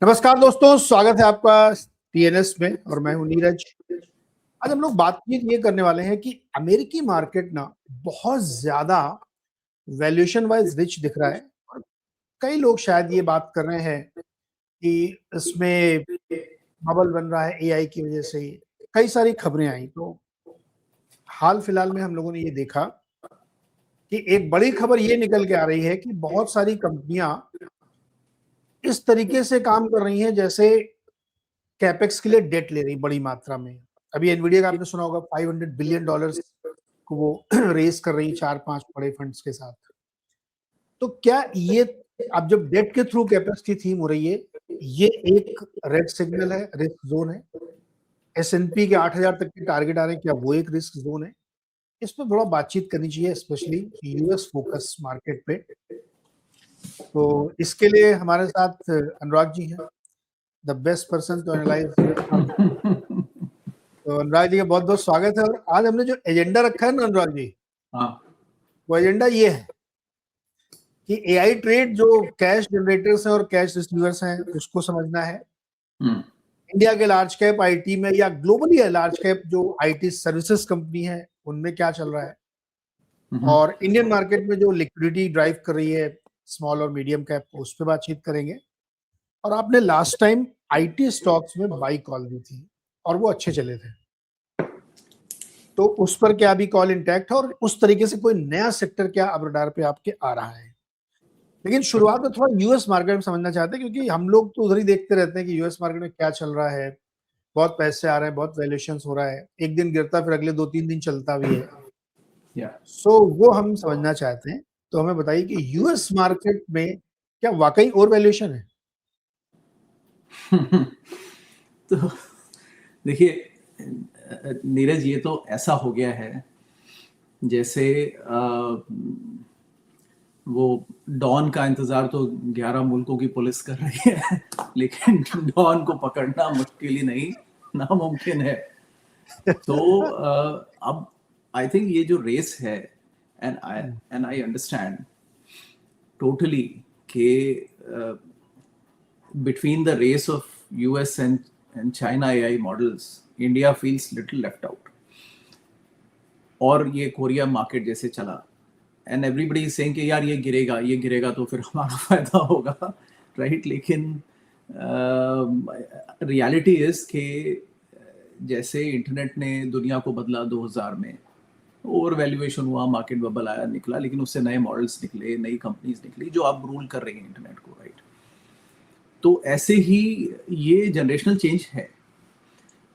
नमस्कार दोस्तों, स्वागत है आपका टीएनएस में और मैं हूं नीरज। आज हम लोग बातचीत ये करने वाले हैं कि अमेरिकी मार्केट ना बहुत ज्यादा वैल्यूएशन वाइज रिच दिख रहा है और कई लोग शायद ये बात कर रहे हैं कि इसमें बबल बन रहा है एआई की वजह से। कई सारी खबरें आई, तो हाल फिलहाल में हम लोगों ने ये देखा कि एक बड़ी खबर ये निकल के आ रही है कि बहुत सारी कंपनियां इस तरीके से काम कर रही हैं जैसे कैपेक्स के लिए डेट ले रही बड़ी मात्रा में। अभी एनवीडिया का आपने सुना होगा $500 बिलियन को वो रेस कर रही 4-5 बड़े फंड्स के साथ। तो क्या ये अब जब डेट के थ्रू कैपेक्स की थीम हो रही है, ये एक रेड सिग्नल है, रिस्क जोन है? एस&पी के 8,000 तक के टारगेट आ रहे हैं, क्या वो एक रिस्क जोन है? इस पर थोड़ा बातचीत करनी चाहिए, स्पेशली यूएस फोकस मार्केट पे। तो इसके लिए हमारे साथ अनुराग जी हैं, the best person to analyse US market. तो अनुराग जी का बहुत बहुत स्वागत है। और आज हमने जो एजेंडा रखा है ना अनुराग जी, वो एजेंडा ये है कि एआई ट्रेड जो कैश जनरेटर्स हैं और कैश रिसीवर्स हैं उसको समझना है। इंडिया के लार्ज कैप आईटी में या ग्लोबली लार्ज कैप जो आईटी सर्विसेज कंपनी है उनमें क्या चल रहा है, और इंडियन मार्केट में जो लिक्विडिटी ड्राइव कर रही है स्मॉल और मीडियम कैप, उस पर बातचीत करेंगे। और आपने लास्ट टाइम आईटी स्टॉक्स में बाई कॉल दी थी और वो अच्छे चले थे, तो उस पर क्या अभी कॉल इंटैक्ट है और उस तरीके से कोई नया सेक्टर क्या अब रडार पे आपके आ रहा है? लेकिन शुरुआत में थोड़ा यूएस मार्केट में समझना चाहते हैं, क्योंकि हम लोग तो उधर ही देखते रहते हैं कि यूएस मार्केट में क्या चल रहा है। बहुत पैसे आ रहे हैं, बहुत वैल्यूएशन हो रहा है, एक दिन गिरता फिर अगले 2-3 दिन चलता भी है। सो वो हम समझना चाहते हैं। तो हमें बताइए कि यूएस मार्केट में क्या वाकई और वैल्यूएशन है? तो देखिए नीरज, ये तो ऐसा हो गया है जैसे वो डॉन का इंतजार तो 11 मुल्कों की पुलिस कर रही है लेकिन डॉन को पकड़ना मुश्किल ही नहीं, नामुमकिन है। तो अब आई थिंक ये जो रेस है, एंड आई अंडरस्टैंड टोटली कि between the race of US and China AI models, India feels little left out. और ये कोरिया मार्केट जैसे चला, एंड एवरीबडी इज सेइंग कि यार ये गिरेगा तो फिर हमारा फायदा होगा, राइट? लेकिन रियलिटी इज कि जैसे इंटरनेट ने दुनिया को बदला 2000 में, ओवर वैल्यूएशन हुआ, मार्केट बबल आया निकला, लेकिन उससे नए मॉडल्स निकले, नई कंपनीज निकली जो अब रूल कर रही हैं इंटरनेट को, राइट? तो ऐसे ही ये जनरेशनल चेंज है,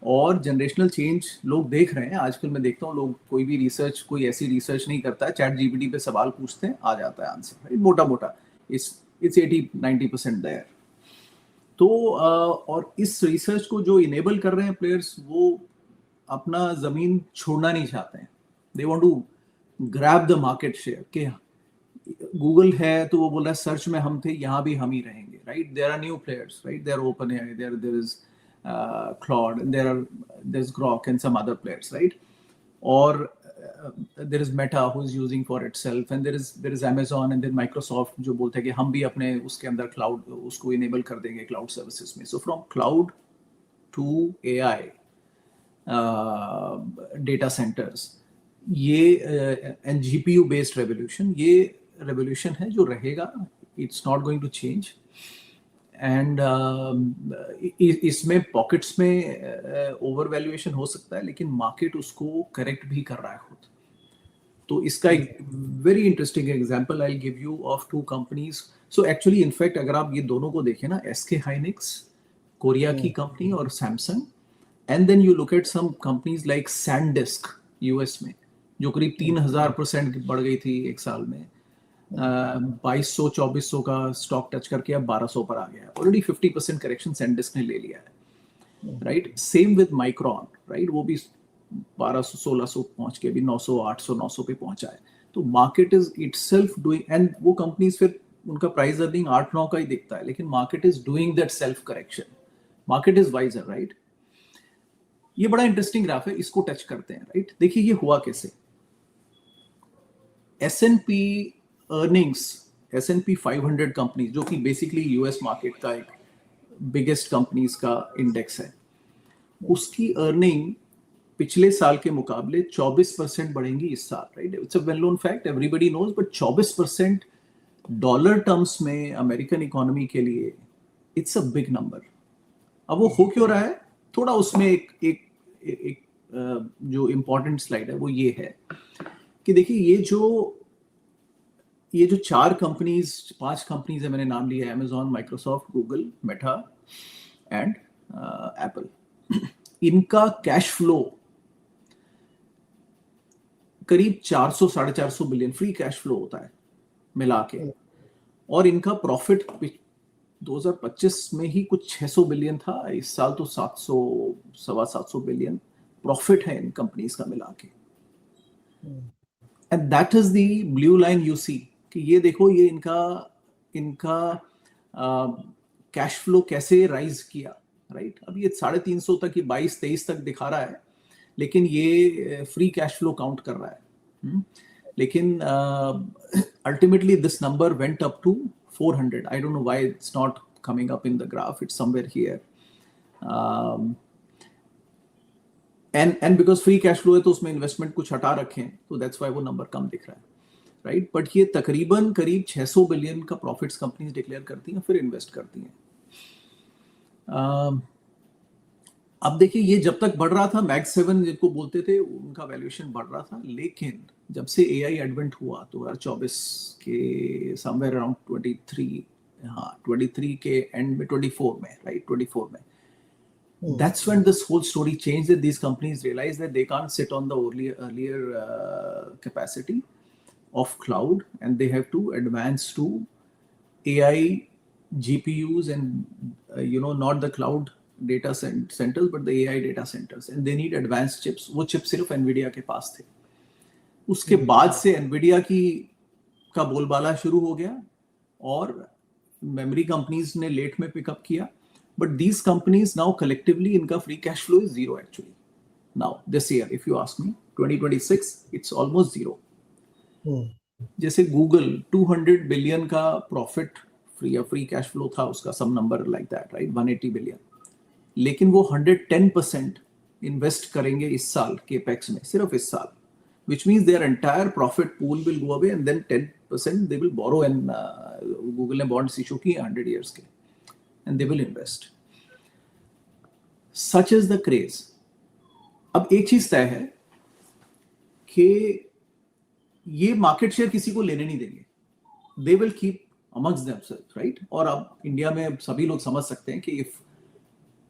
और जनरेशनल चेंज लोग देख रहे हैं। आजकल मैं देखता हूँ लोग कोई भी रिसर्च, कोई ऐसी रिसर्च नहीं करता है, चैट जीपीटी पे सवाल पूछते हैं, आ जाता है आंसर, मोटा मोटा इट्स 80-90% देयर। तो और इस रिसर्च को जो इनेबल कर रहे हैं प्लेयर्स, वो अपना जमीन छोड़ना नहीं चाहते हैं। They want to grab the market share. के गूगल है तो वो बोल रहा है सर्च में हम थे, यहाँ भी हम ही रहेंगे, right? There are new players, right? There open AI, there is Claude, and there's Grok and some other players, right? Or there is Meta who is using for itself, and there is Amazon and then Microsoft जो बोलते हैं कि हम भी अपने उसके अंदर cloud उसको इनेबल कर देंगे क्लाउड सर्विसेज में। So from cloud to AI data centres, ये एंड जीपीयू बेस्ड रेवोल्यूशन, ये रेवोल्यूशन है जो रहेगा। It's not going to change. And इसमें पॉकेट्स में ओवर वैल्यूएशन हो सकता है, लेकिन मार्केट उसको करेक्ट भी कर रहा है खुद। तो इसका एक very interesting example I give you of 2 companies. So actually in fact अगर आप ये दोनों को देखें ना, एसके हाइनिक्स कोरिया की कंपनी और Samsung, and then you look at some companies like SanDisk US में, जो करीब 3000% बढ़ गई थी एक साल में। 2200-2400 का स्टॉक टच करके अब 1200 पर आ गया। ऑलरेडी 50% करेक्शन सैनडिस्क ने ले लिया है, right? Same with micron, right? वो भी 1200-1600 पहुंच के अभी 900-800-900 पे पहुंचा है। तो market is itself doing, and वो कंपनीज फिर उनका प्राइस अर्निंग 8-9 का ही दिखता है, लेकिन market is doing that self correction. Market is wiser, right? ये बड़ा इंटरेस्टिंग ग्राफ है, इसको टच करते हैं, राइट? देखिए ये हुआ कैसे। S&P अर्निंग्स, S&P 500 कंपनी जो कि बेसिकली यूएस मार्केट का एक बिगेस्ट कंपनीज का इंडेक्स है, उसकी अर्निंग पिछले साल के मुकाबले 24% बढ़ेंगी इस साल, right? It's a well known fact, everybody knows, but 24% dollar terms में अमेरिकन इकोनॉमी के लिए इट्स अ बिग नंबर। अब वो हो क्यों रहा है, थोड़ा उसमें एक जो इम्पोर्टेंट स्लाइड है वो ये है कि देखिए ये जो 5 कंपनीज है, मैंने नाम लिया है, Amazon, Microsoft, Google, Meta and Apple. इनका कैश फ्लो करीब 400-450 बिलियन फ्री कैश फ्लो होता है मिला के, और इनका प्रॉफिट 2025 में ही कुछ 600 बिलियन था, इस साल तो 700-750 बिलियन प्रॉफिट है इन कंपनीज का मिला के। And that is the blue line you see, कि ये देखो ये इनका कैश फ्लो कैसे राइज किया, राइट? अब ये 350 तक, ये 22-23 तक दिखा रहा है, लेकिन ये फ्री कैश फ्लो काउंट कर रहा है। लेकिन ultimately this number went up to 400. I don't know why it's not coming up in the graph. It's somewhere here. And because free cash flow है तो उसमें इन्वेस्टमेंट कुछ हटा रखे हैं, तो that's why वो नंबर कम दिख रहा है, राइट? बट ये तकरीबन करीब 600 बिलियन का प्रॉफिट्स कंपनीज डिक्लेयर करती हैं, फिर इन्वेस्ट करती हैं। अब देखिए ये जब तक बढ़ रहा था, मैक्स 7 जिनको बोलते थे, उनका वैल्यूएशन बढ़ रहा था, लेकिन जब से एआई एडवेंट हुआ 2024 के समवेयर अराउंड 23 के एंड में, 24 में, राइट, 24 में, that's when this whole story changed, that these companies realized that they can't sit on the earlier capacity of cloud, and they have to advance to AI GPUs and not the cloud data centers but the AI data centers, and they need advanced chips. वो chips सिर्फ NVIDIA के पास थे। उसके बाद से NVIDIA का बोलबाला शुरू हो गया, और मेमोरी कंपनीज ने लेट में पिकअप किया, but these companies now collectively इनका free cash flow is zero actually now this year. If you ask me 2026 it's almost zero. जैसे गूगल 200 बिलियन का प्रॉफिट फ्री कैश फ्लो था उसका, some number like that, right, 180 billion, लेकिन वो 110% invest करेंगे इस साल केपेक्स में, सिर्फ इस साल, which means their entire profit pool will go away, and then 10% they will borrow, and Google ने bonds issue किए 100 years के, and they will invest. Such is the craze. अब एक चीज तय है कि ये मार्केट शेयर किसी को लेने नहीं देंगे, they will keep amongst themselves, right? और अब इंडिया में सभी लोग समझ सकते हैं कि if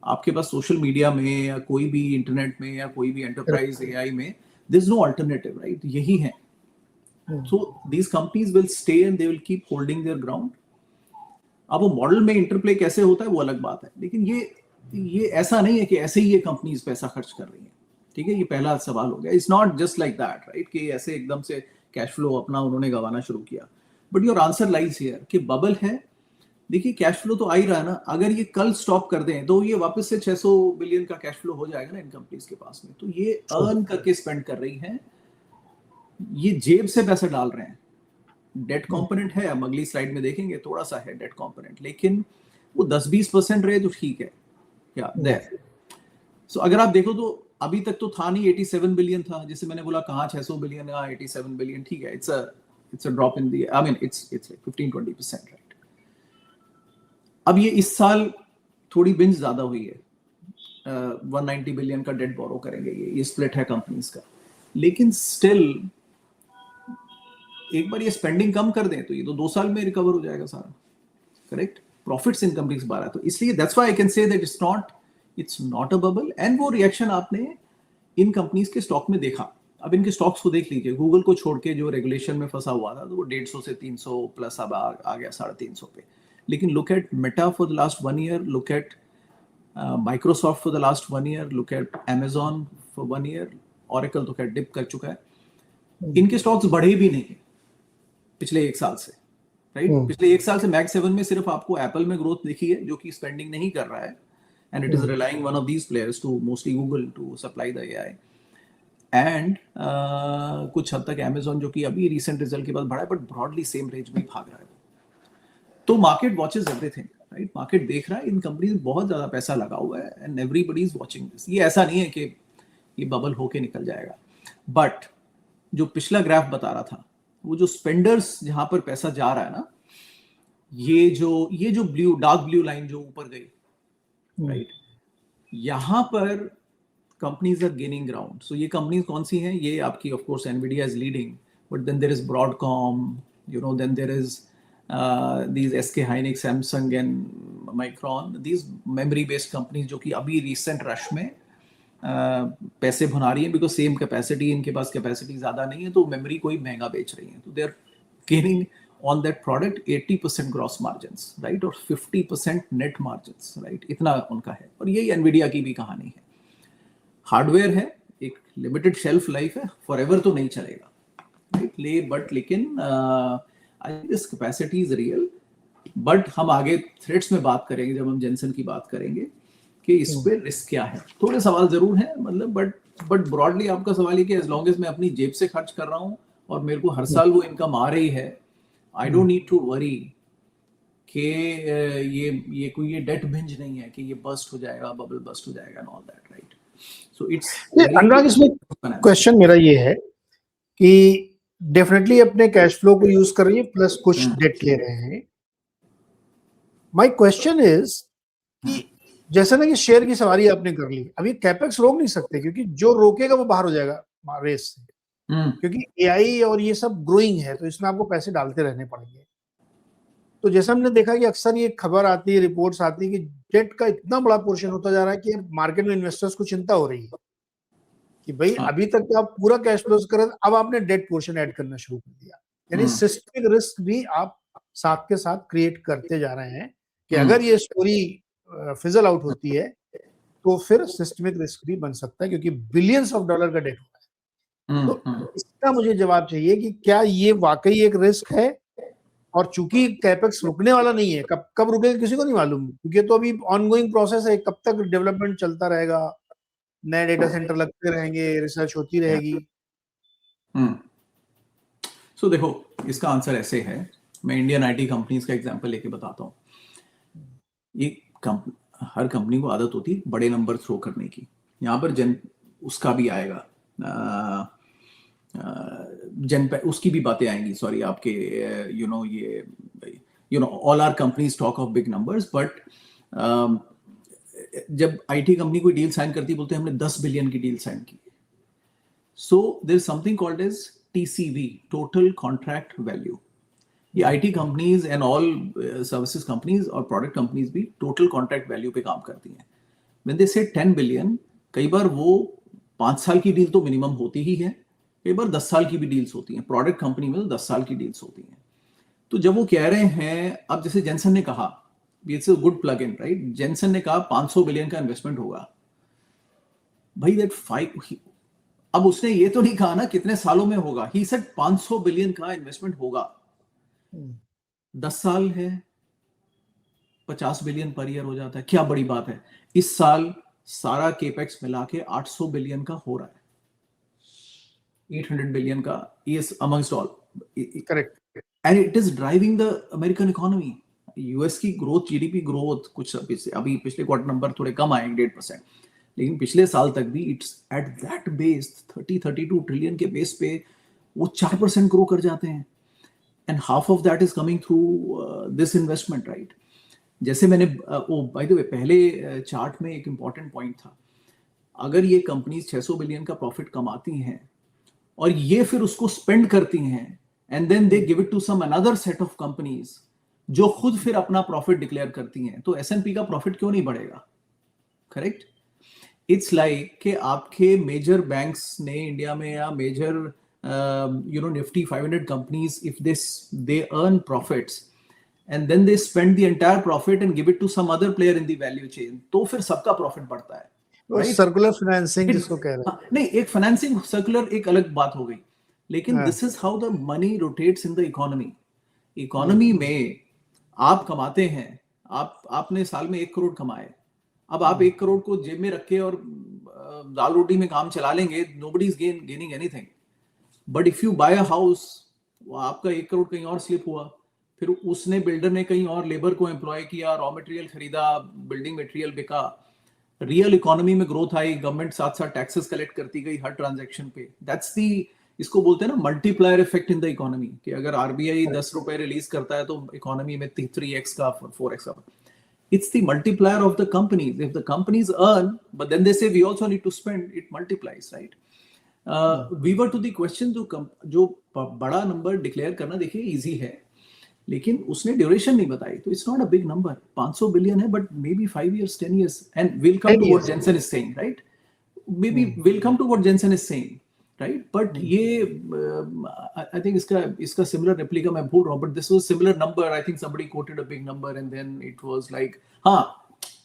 आपके पास सोशल मीडिया में या कोई भी इंटरनेट में या कोई भी एंटरप्राइज एआई में, there's no alternative, right? यही है। So these companies will stay and they will keep holding their ground. अब वो मॉडल में इंटरप्ले कैसे होता है वो अलग बात है, लेकिन ये ऐसा नहीं है कि ऐसे ही ये कंपनीज पैसा खर्च कर रही हैं, ठीक है? ये पहला सवाल हो गया। It's not just like that, right, कि ऐसे एकदम से कैश फ्लो अपना उन्होंने गंवाना शुरू किया। But your answer lies here कि बबल है। देखिए कैश फ्लो तो आ ही रहा है ना, अगर ये कल स्टॉप कर दें तो ये वापस से 600 बिलियन का कैश फ्लो हो जाएगा ना इन कंपनीज के पास में। तो ये अर्न करके स्पेंड कर रही हैं, ये जेब से पैसा डाल रहे हैं। डेट कंपोनेंट है, हम अगली स्लाइड में देखेंगे, थोड़ा सा है डेट कंपोनेंट, लेकिन वो 10-20% रहे तो ठीक है क्या देयर। सो अगर आप देखो तो अभी तक तो था नहीं, 87 बिलियन था, जैसे मैंने बोला कहाँ 600 बिलियन या 87 बिलियन, ठीक है, it's a drop in the, I mean it's 15-20%, right. अब ये इस साल थोड़ी बिंज ज्यादा हुई है, 190 बिलियन का डेट बोरो करेंगे, ये स्प्लिट है कंपनीज का, लेकिन स्टिल एक बार ये स्पेंडिंग कम कर दें तो ये तो 2 साल में रिकवर हो जाएगा सारा, करेक्ट? प्रॉफिट्स इन कंपनीज बारह, तो इसलिए that's why I can say that it's not a bubble. And वो रिएक्शन आपने इन कंपनीज के स्टॉक में देखा। अब इनके स्टॉक्स को देख लीजिए, गूगल को छोड़ के जो रेगुलेशन में फंसा हुआ था तो वो 150 से 300 प्लस अब आ गया 350 पे। लेकिन look at Meta for the last 1 year, look at Microsoft for the last 1 year, look at Amazon for 1 year, oracle तो खैर डिप कर चुका है। इनके स्टॉक्स बढ़े भी नहीं पिछले 1 साल से, राइट? पिछले 1 साल से मैक्स 7 में सिर्फ आपको एप्पल में ग्रोथ दिखी है, जो कि स्पेंडिंग नहीं कर रहा है, and it is relying one of these players to, mostly Google, to supply the AI, and कुछ हद तक अमेजॉन जो कि अभी रिसेंट रिजल्ट के बाद बढ़ा है, बट ब्रॉडली सेम रेंज में भाग रहा है। तो market watches everything, right? Market देख रहा है, इन कंपनीज में बहुत ज्यादा पैसा लगा हुआ है and everybody is watching this. ये ऐसा नहीं है कि ये बबल होके निकल जाएगा। बट जो पिछला ग्राफ बता रहा था, वो जो स्पेंडर्स जहां पर पैसा जा रहा है ना, ये जो ब्लू, डार्क ब्लू लाइन जो ऊपर गई, राइट, यहां पर companies are gaining ground. So ये कंपनीज कौन सी हैं? ये आपकी of course Nvidia is leading, but then there is Broadcom, you know, then there is these SK Hynix, Samsung and Micron, these memory based companies जो कि अभी recent rush में पैसे भुना रही है, बिकॉज सेम कैपेसिटी, इनके पास कैपेसिटी ज्यादा नहीं है, तो मेमोरी कोई महंगा बेच रही है, तो they are gaining on that product 80% gross margins, right, और 50% नेट मार्जिन्स, राइट, इतना उनका है। और यही एनवीडिया की भी कहानी है। हार्डवेयर है, एक लिमिटेड शेल्फ लाइफ है, फॉरएवर तो नहीं चलेगा, राइट, बट लेकिन I think this capacity is real. But हम आगे थ्रेड्स में बात करेंगे, जब हम जेनसन की बात करेंगे कि इस पे रिस्क क्या है। थोड़े सवाल जरूर हैं, मतलब बट ब्रॉडली आपका सवाल है कि एज लॉन्ग एज मैं अपनी जेब से खर्च कर रहा हूँ और मेरे को हर साल वो इनकम आ रही है, I don't need to worry कि ये कोई ये डेट बिंज नहीं है कि ये बस्ट हो जाएगा, बबल बस्ट हो जाएगा and all that, right. So it's Anurag, इसमें क्वेश्चन मेरा ये है कि डेफिनेटली अपने कैश फ्लो को यूज कर रही है, प्लस कुछ डेट ले रहे हैं। माय क्वेश्चन इज कि जैसे ना कि शेयर की सवारी आपने कर ली, अभी कैपेक्स रोक नहीं सकते, क्योंकि जो रोकेगा वो बाहर हो जाएगा रेस से, क्योंकि एआई और ये सब ग्रोइंग है, तो इसमें आपको पैसे डालते रहने पड़ेंगे। तो जैसे हमने देखा कि अक्सर ये खबर आती है, रिपोर्ट्स आती है कि डेट का इतना बड़ा पोर्शन होता जा रहा है कि मार्केट में इन्वेस्टर्स को चिंता हो रही है कि भाई अभी तक तो आप पूरा कैश फ्लो कर रहे थे, अब आपने डेट पोर्शन ऐड करना शुरू कर दिया, यानी सिस्टमिक रिस्क भी आप साथ के साथ क्रिएट करते जा रहे हैं कि अगर ये स्टोरी फिजल आउट होती है तो फिर सिस्टमिक रिस्क भी बन सकता है, क्योंकि बिलियंस ऑफ डॉलर का डेट होता है। तो इसका मुझे जवाब चाहिए कि क्या ये वाकई एक रिस्क है, और चूंकि कैपेक्स रुकने वाला नहीं है, कब रुकेगा किसी को नहीं मालूम, क्योंकि तो अभी ऑनगोइंग प्रोसेस है, कब तक डेवलपमेंट चलता रहेगा, नए डेटा सेंटर लगते रहेंगे, रिसर्च होती रहेगी। सो देखो, इसका आंसर ऐसे है, मैं इंडियन आईटी कंपनीज का एग्जांपल लेके बताता हूँ। ये हर कंपनी को आदत होती है बड़े नंबर थ्रो करने की, यहाँ पर उसका भी आएगा, उसकी भी बातें आएंगी, सॉरी, आपके all are companies talk of big numbers, but जब आईटी कंपनी कोई डील साइन करती, बोलते हैं हमने 10 बिलियन की डील साइन की। So there is something called as TCV, total contract value. ये IT companies and all services companies और प्रोडक्ट कंपनीज भी टोटल कॉन्ट्रैक्ट वैल्यू पे काम करती हैं। व्हेन दे से 10 बिलियन, कई बार वो 5 साल की डील तो मिनिमम होती ही है, कई बार 10 साल की भी डील्स होती हैं, प्रोडक्ट कंपनी में तो 10 साल की डील्स होती हैं। तो जब वो कह रहे हैं, अब जैसे जेनसन ने कहा, it's a good plug in, right, Jensen ने कहा 500 बिलियन का इन्वेस्टमेंट होगा, भाई दैट 5, अब उसने ये तो नहीं कहा ना कितने सालों में होगा, ही सेड 500 बिलियन का इन्वेस्टमेंट होगा। 10 साल है, 50 बिलियन पर ईयर हो जाता है, क्या बड़ी बात है। इस साल सारा केपेक्स मिला के 800 बिलियन का हो रहा है, 800 बिलियन का, yes, amongst all, correct, and it is driving the American economy। US की ग्रोथ, जीडीपी ग्रोथ कुछ अभी पिछले क्वार्टर नंबर थोड़े कम आए 1.5%, लेकिन पिछले साल तक भी it's at that base 32 trillion के बेस पे वो 4% ग्रो कर जाते हैं, and half of that is coming through this investment, right. जैसे मैंने बाय द वे पहले चार्ट में एक इंपॉर्टेंट पॉइंट था, अगर ये कंपनीज 600 बिलियन का प्रॉफिट कमाती हैं और ये फिर उसको स्पेंड करती हैं, and then they give it to some another set of companies जो खुद फिर अपना प्रॉफिट डिक्लेयर करती हैं, तो एसएनपी का प्रॉफिट क्यों नहीं बढ़ेगा, करेक्ट। इट्स लाइक कि आपके मेजर बैंक्स ने इंडिया में, या major Nifty 500 companies, if they earn profits and then they spend the entire profit and give it to some other player in the value chain, तो फिर सबका प्रॉफिट बढ़ता है, right? सर्कुलर फाइनेंसिंग जिसको कह रहे हैं, नहीं, एक फाइनेंसिंग सर्कुलर एक अलग बात हो गई, लेकिन this is how the money rotates in the economy. Economy में आप कमाते हैं, आपने साल में 1 करोड़ कमाए, अब आप 1 करोड़ को जेब में रख के और दाल रोटी में काम चला लेंगे, nobody is gaining anything. But if you buy a house, आपका 1 करोड़ कहीं और स्लिप हुआ, फिर उसने बिल्डर ने कहीं और लेबर को एम्प्लॉय किया, रॉ मटेरियल खरीदा, बिल्डिंग मटेरियल बिका, रियल इकोनॉमी में ग्रोथ आई, गवर्नमेंट साथ साथ टैक्सेस कलेक्ट करती गई हर ट्रांजैक्शन पे. दैट्स दी, इसको बोलते हैं ना multiplier effect in the economy, कि अगर आरबीआई 10 रुपए रिलीज करता है तो इकोनॉमी में 3x का 4x का. It's the multiplier of the companies. If the companies earn, but then they say we also need to spend, it multiplies, right? We were to the question, जो बड़ा number declare करना देखिए easy है, लेकिन उसने duration नहीं बताई, तो it's not a big number. 500 billion है, but may be 5 years, 10 years, and we'll come to what Jensen is saying, right? Maybe we'll come to what Jensen is saying, right? But ये I think इसका similar replica मैं भूल रहा हूँ, but this was similar number. I think somebody quoted a big number and then it was like,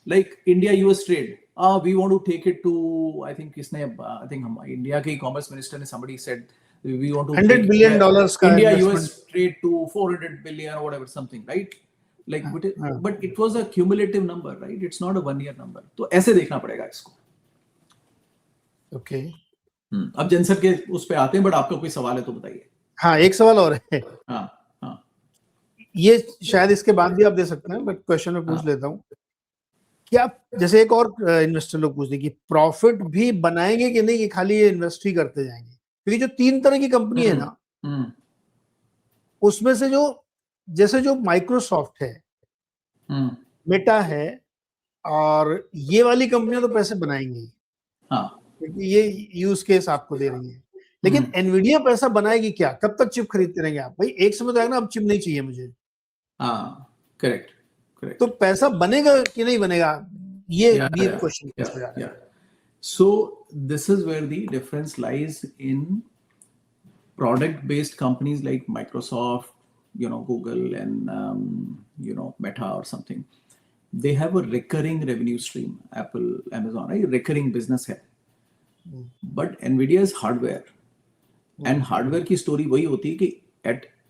like India-US trade. We want to take it to, I think हम India के commerce minister ने somebody said we want to $100 billion का India-US trade to 400 billion or whatever, something, right? Like, but it was a cumulative number, right? It's not a 1 year number. तो ऐसे देखना पड़ेगा इसको. Okay. अब Jensen के उस पे आते हैं, बट आपका कोई सवाल है तो बताइए. हाँ, एक सवाल और है. हाँ, ये शायद इसके बाद भी आप दे सकते हैं, बट क्वेश्चन में पूछ लेता हूँ. क्या जैसे एक और इन्वेस्टर लोग पूछते हैं कि प्रॉफिट भी बनाएंगे कि नहीं, कि खाली ये इन्वेस्ट ही करते जाएंगे? क्योंकि जो 3 तरह की कंपनी है ना, उसमें से जो माइक्रोसॉफ्ट है, मेटा है, और ये वाली कंपनियां तो पैसे बनाएंगी, क्योंकि ये यूज केस आपको दे रही है. लेकिन एनवीडिया पैसा बनाएगी क्या? कब तक चिप खरीदते रहेंगे आप? भाई एक समय तो आएगा ना, अब चिप नहीं चाहिए मुझे. करेक्ट. तो पैसा बनेगा कि नहीं बनेगा, ये भी question. So this is where the difference lies in product-based companies like Microsoft, Google, and Meta or something. They have a recurring revenue stream. Apple, Amazon, right? Recurring business है. But Nvidia is hardware, and hardware की story वही होती है कि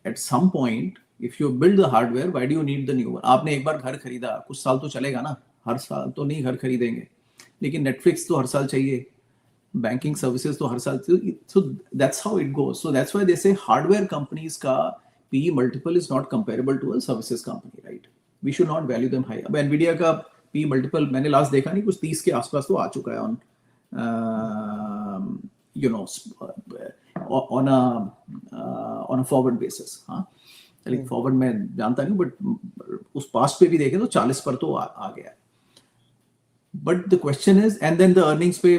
at some point, if you build the hardware, why do you need the new one? आपने एक बार घर खरीदा, कुछ साल तो चलेगा ना, हर साल तो नहीं घर खरीदेंगे, लेकिन नेटफ्लिक्स तो हर साल चाहिए, बैंकिंग सर्विसेज तो हर साल. So that's how it goes. So that's why they say hardware companies का PE multiple is not comparable to a services company, right? We should not value them high. अब Nvidia का PE multiple मैंने last देखा नहीं, कुछ 30 के आसपास तो आ चुका है on a forward basis. लेकिन फॉरवर्ड में जानता नहीं, बट उस पास्ट पे भी देखें तो 40 पर तो आ गया. But the question is, and then the earnings पे,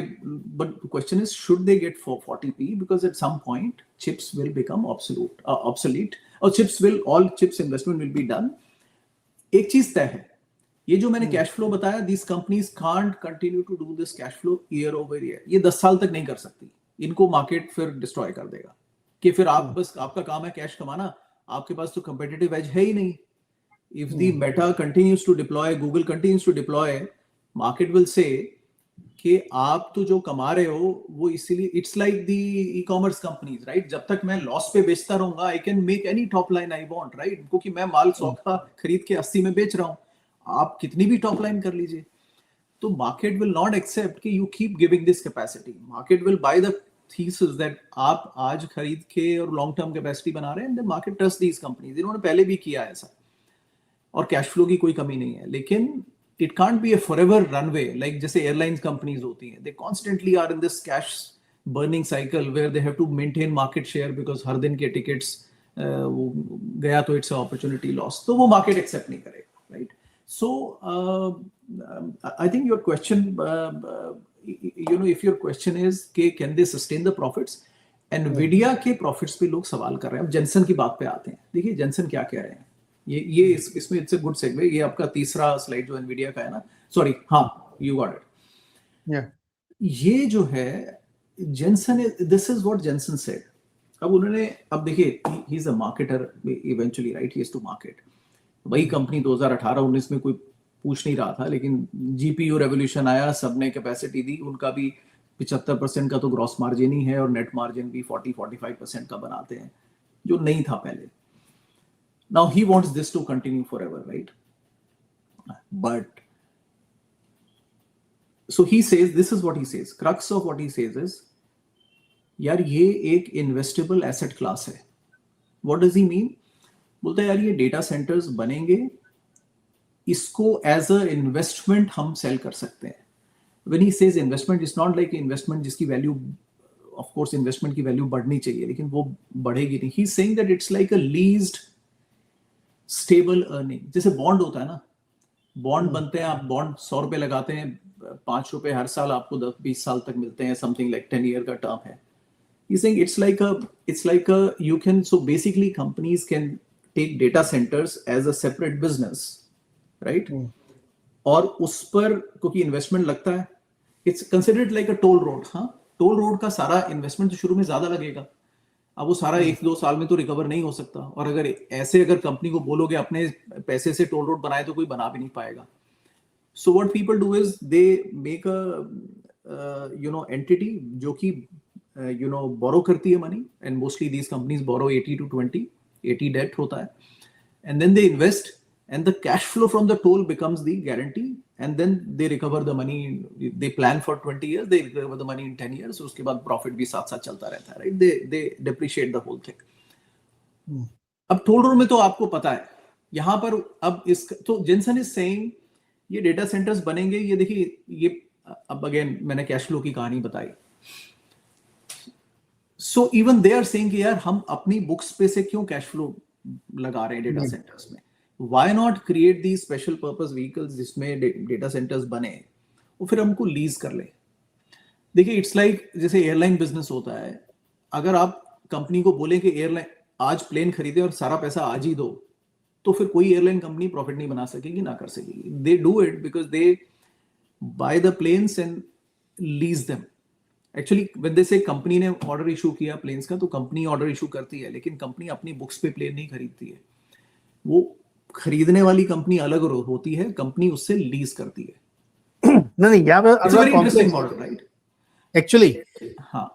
but the question is, should they get 40p? Because at some point, chips will become obsolete, or all chips investment will be done. एक चीज तय है, ये जो मैंने cash flow बताया, these companies can't continue to do this cash flow year over year. ये 10 साल तक नहीं कर सकती, इनको मार्केट फिर डिस्ट्रॉय कर देगा, कि फिर आप बस आपका काम है कैश कमाना, आपके पास तो कंपेटिटिव एज है ही नहीं. If the Meta continues to deploy, Google continues to deploy, market will say कि आप तो जो कमा रहे हो वो इसीलिए, it's like the e-commerce companies, right? जब तक मैं लॉस पे बेचता रहूंगा, I can make any top line I want, right? क्योंकि मैं माल 100 का खरीद के 80 में बेच रहा हूँ, आप कितनी भी टॉप लाइन कर लीजिए. तो market will not accept कि you keep giving this capacity. Market will buy the thesis that आप आज खरीद के और लॉन्ग टर्म कैपेसिटी बना रहे हैं, and the market trusts these companies. इन्होंने पहले भी किया ऐसा, और कैश फ्लो की कोई कमी नहीं है. लेकिन it can't be a forever runway, like जैसे airlines companies होती हैं, they constantly are in this cash burning cycle where they have to maintain market share because हर दिन के tickets वो गया तो it's an opportunity loss, तो वो market accept नहीं करेगा, right? So I think your question, if your question is कि can they sustain the profits, Nvidia के profits पे लोग सवाल कर रहे हैं. अब जेंसन की बात पे आते हैं. देखिए जेंसन क्या कह रहे हैं, ये इसमें इट्स अ गुड सेगवे. ये आपका तीसरा स्लाइड जो एनवीडिया का है ना, सॉरी, यू गॉट इट. ये जो है Jensen, this is what Jensen said. अब उन्होंने, अब देखिए, he is a marketer eventually, right? He is to market. वही कंपनी 2018-19 में कोई पूछ नहीं रहा था, लेकिन जीपीयू रेवोल्यूशन आया, सबने कैपेसिटी दी, उनका भी 75% का तो ग्रॉस मार्जिन ही है, और नेट मार्जिन भी 40-45% का बनाते हैं, जो नहीं था पहले. Now he wants this to continue forever, right? But so he says, this is what he says. Crux of what he says is, यार ये एक investable asset class है. What does he mean? बोलता है यार ये डेटा सेंटर्स बनेंगे, इसको एज अ इन्वेस्टमेंट हम सेल कर सकते हैं. When he says investment, it's not like investment जिसकी वैल्यू, ऑफ कोर्स इन्वेस्टमेंट की वैल्यू बढ़नी चाहिए लेकिन वो बढ़ेगी नहीं. He is saying that it's like a leased stable earning. जैसे बॉन्ड होता है ना, बॉन्ड बनते हैं, आप बॉन्ड 100 रुपए लगाते हैं, 5 रुपए हर साल आपको 10-20 साल तक मिलते हैं, समथिंग लाइक 10 ईयर का टर्म है. He's saying it's like a you can, so basically companies can take data centers as a separate business, right? और उस पर क्योंकि इन्वेस्टमेंट लगता है, it's considered like a toll road. हाँ, टोल रोड का सारा इन्वेस्टमेंट तो शुरू में ज्यादा लगेगा, अब वो सारा 1-2 साल में तो रिकवर नहीं हो सकता. और अगर ऐसे अगर कंपनी को बोलोगे अपने पैसे से टोल रोड बनाए तो कोई बना भी नहीं पाएगा. So what people do is they make a entity जो कि बोरो करती है money, and mostly these companies borrow 80-20, 80 debt होता है, and then they invest, and the cash flow from the toll becomes the guarantee, and then they recover the money. They plan for 20 years, they recover the money in 10 years. उसके बाद profit भी साथ साथ चलता रहता है, right? They depreciate the whole thing. अब toll road में तो आपको पता है, यहाँ पर अब इस तो जेंसन इज सेइंग ये डेटा सेंटर्स बनेंगे. ये देखिए, ये अब अगेन मैंने कैश फ्लो की कहानी बताई. So even they are saying कि यार हम अपनी बुक्स पे से क्यों कैश फ्लो लगा रहे हैं डेटा सेंटर्स में. Why not create these special purpose vehicles जिसमें डेटा सेंटर्स बने और फिर हमको लीज कर ले. देखिए, इट्स लाइक जैसे एयरलाइन बिजनेस होता है, अगर आप कंपनी को बोले कि एयरलाइन आज प्लेन खरीदे और सारा पैसा आज ही दो, तो फिर कोई एयरलाइन कंपनी प्रॉफिट नहीं बना सकेगी, ना कर सकेगी. They do it because they buy the planes and lease them. Actually when they say company ने ऑर्डर इशू किया प्लेन्स का, तो कंपनी ऑर्डर इशू करती है, लेकिन कंपनी अपनी बुक्स पे प्लेन नहीं खरीदती है. वो खरीदने वाली कंपनी अलग होती है, कंपनी उससे लीज करती है. नहीं, यहाँ पे it's very interesting model, right? Actually हाँ,